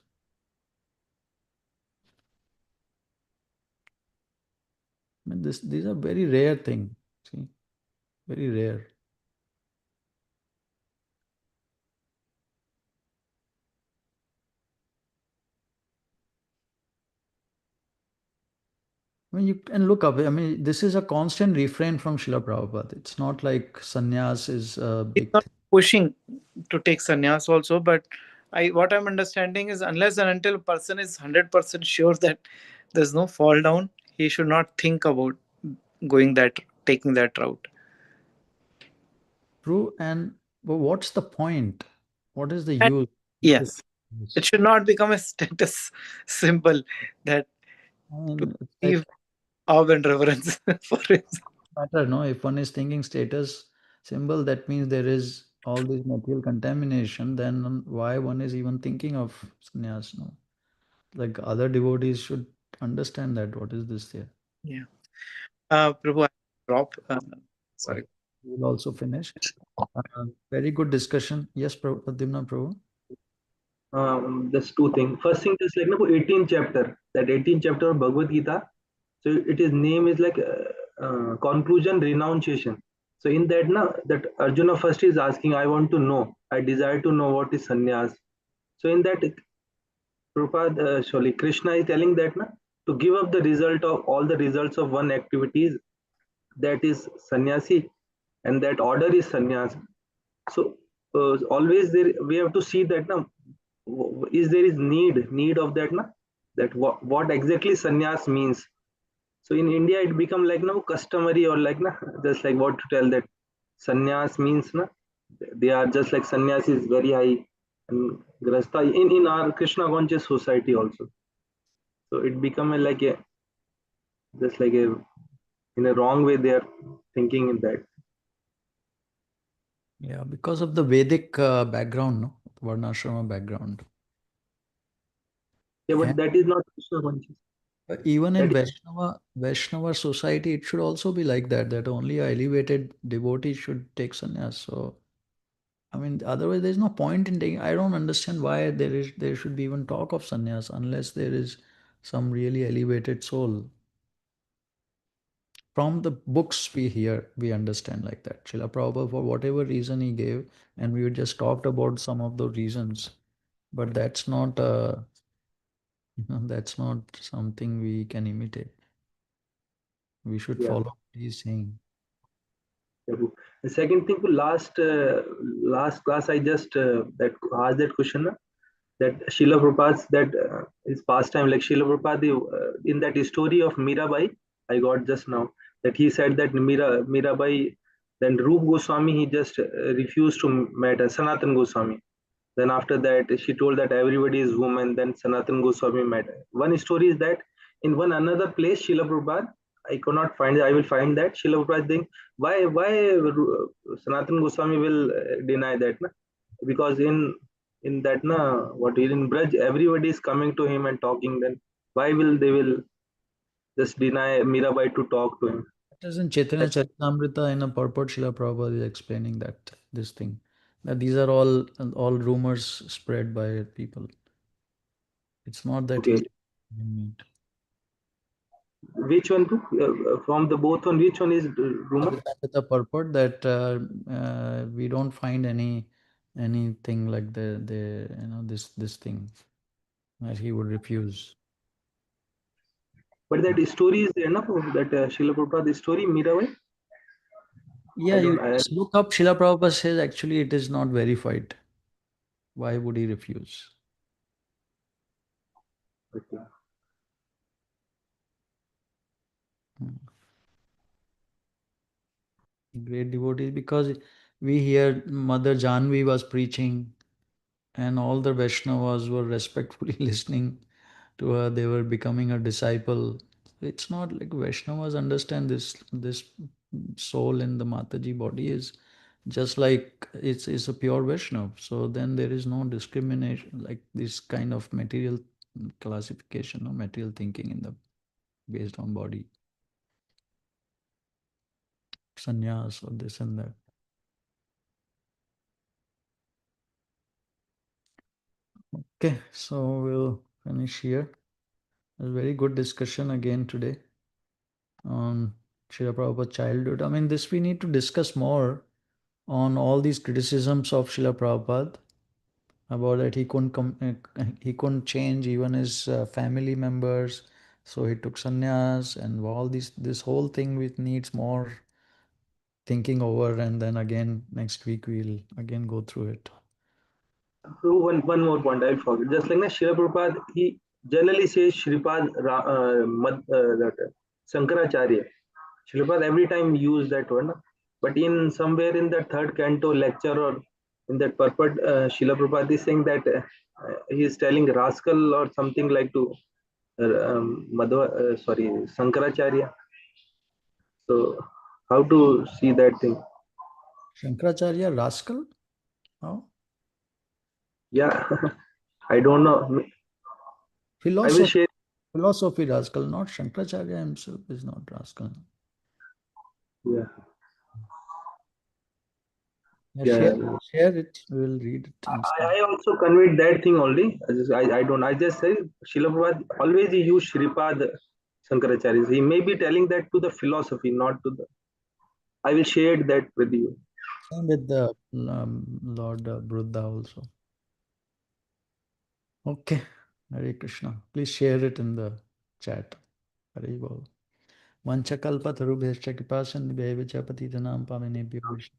I mean, these are very rare thing. See, very rare. I mean, you can look up. I mean, this is a constant refrain from Srila Prabhupada. It's not like sannyas is a He's big not thing. pushing to take sannyas also, but what I'm understanding is unless and until a person is 100% sure that there's no fall down, he should not think about taking that route. True, but what's the point? What is the And use? yes, it should not become a status symbol that I mean, to it's receive like awe and reverence for it. matter, no? If one is thinking status symbol, that means there is all this material contamination. Then why one is even thinking of sannyas? No, like other devotees should understand that. What is this here? Yeah. Prabhu, I drop. Sorry. We'll also finish. Very good discussion. Yes, Dimna Prabhu. Just two things. First thing is like 18th chapter. That 18th chapter of Bhagavad Gita. So it is name is like conclusion renunciation. So in that that Arjuna first is asking, I want to know. I desire to know what is sannyas. So in that Prabhupada, sorry, Krishna is telling that to give up the result of all the results of one activities, that is sannyasi, and that order is sannyas. So always there we have to see that now is there is need of that that what exactly sannyas means. So in India it become like customary or like just like what to tell that sannyas means they are just like sannyas is very high and grasta in our Krishna conscious society also. So it become like a just like a in a wrong way they are thinking in that. Yeah, because of the Vedic background, no, Varnashrama background. Yeah, but And that is not Krishna conscious. even in That Vaishnava society, it should also be like that, that only a elevated devotee should take sannyas. So, I mean, otherwise there's no point in taking. I don't understand why there should be even talk of sannyas unless there is some really elevated soul. From the books we understand like that. Srila Prabhupada, for whatever reason he gave, and we just talked about some of the reasons, but that's not that's not something we can imitate. We should yeah. follow what he's saying. Prabhu. The second thing, last class I just that asked that question that Srila Prabhupada's that his pastime like Srila Prabhupada in that story of Mirabai I got just now that he said that Mirabai then Rup Goswami he just refused to meet Sanatan Goswami. Then after that she told that everybody is woman. Then Sanatan Goswami met. One story is that in one another place Srila Prabhupada I could not find it. I will find that Srila Prabhupada think why Sanatan Goswami will deny that because in that what in Braj everybody is coming to him and talking. Then why will they will just deny Mirabai to talk to him? It is in Chaitanya Charitamrita in a purport. Srila Prabhupada is explaining that this thing, that these are all rumors spread by people. It's not that Okay, he meant. which one from the both one? Which one is rumor? With the purport that we don't find anything like the this thing that he would refuse. But that story is there, no? That Srila Prabhupada story Mirabai. Yeah, I you don't. I, just look up. Srila Prabhupada says actually it is not verified. Why would he refuse? okay. Great devotees, because we hear Mother Janvi was preaching and all the Vaishnavas were respectfully listening to her. They were becoming a disciple. It's not like Vaishnavas understand this soul in the Mataji body is just like it's a pure Vaishnav. So then there is no discrimination like this kind of material classification or material thinking in the based on body. Sanyasa or this and that. Okay, so we'll finish here. A very good discussion again today on Srila Prabhupada childhood. I mean, this we need to discuss more on all these criticisms of Srila Prabhupada about that he couldn't change even his family members, so he took sannyas and all this whole thing which needs more thinking over, and then again next week we'll again go through it. So one more point I'll forget. Just like Srila Prabhupada, he generally says Shripad that Shankaracharya. Srila Prabhupada every time use that word, but in somewhere in the third canto lecture or in that purport, Srila Prabhupada is saying that he is telling rascal or something like to Shankaracharya. So how to see that thing? Shankaracharya rascal? How? Yeah, I don't know. I will share. Philosophy rascal, not Shankaracharya himself is not rascal. Yeah, Yeah, yeah. share it. We'll read it and see. I also conveyed that thing only. I don't. I just say Srila Prabhupada always he used Shripad Shankaracharya. He may be telling that to the philosophy, not to the. I will share that with you. Same with the Lord Buddha also. Okay. Hare Krishna. Please share it in the chat. Hare Bol. Vanchakalpatarubhyascha kripasan vijayavachapatitanam pavanebhyo Vishnu.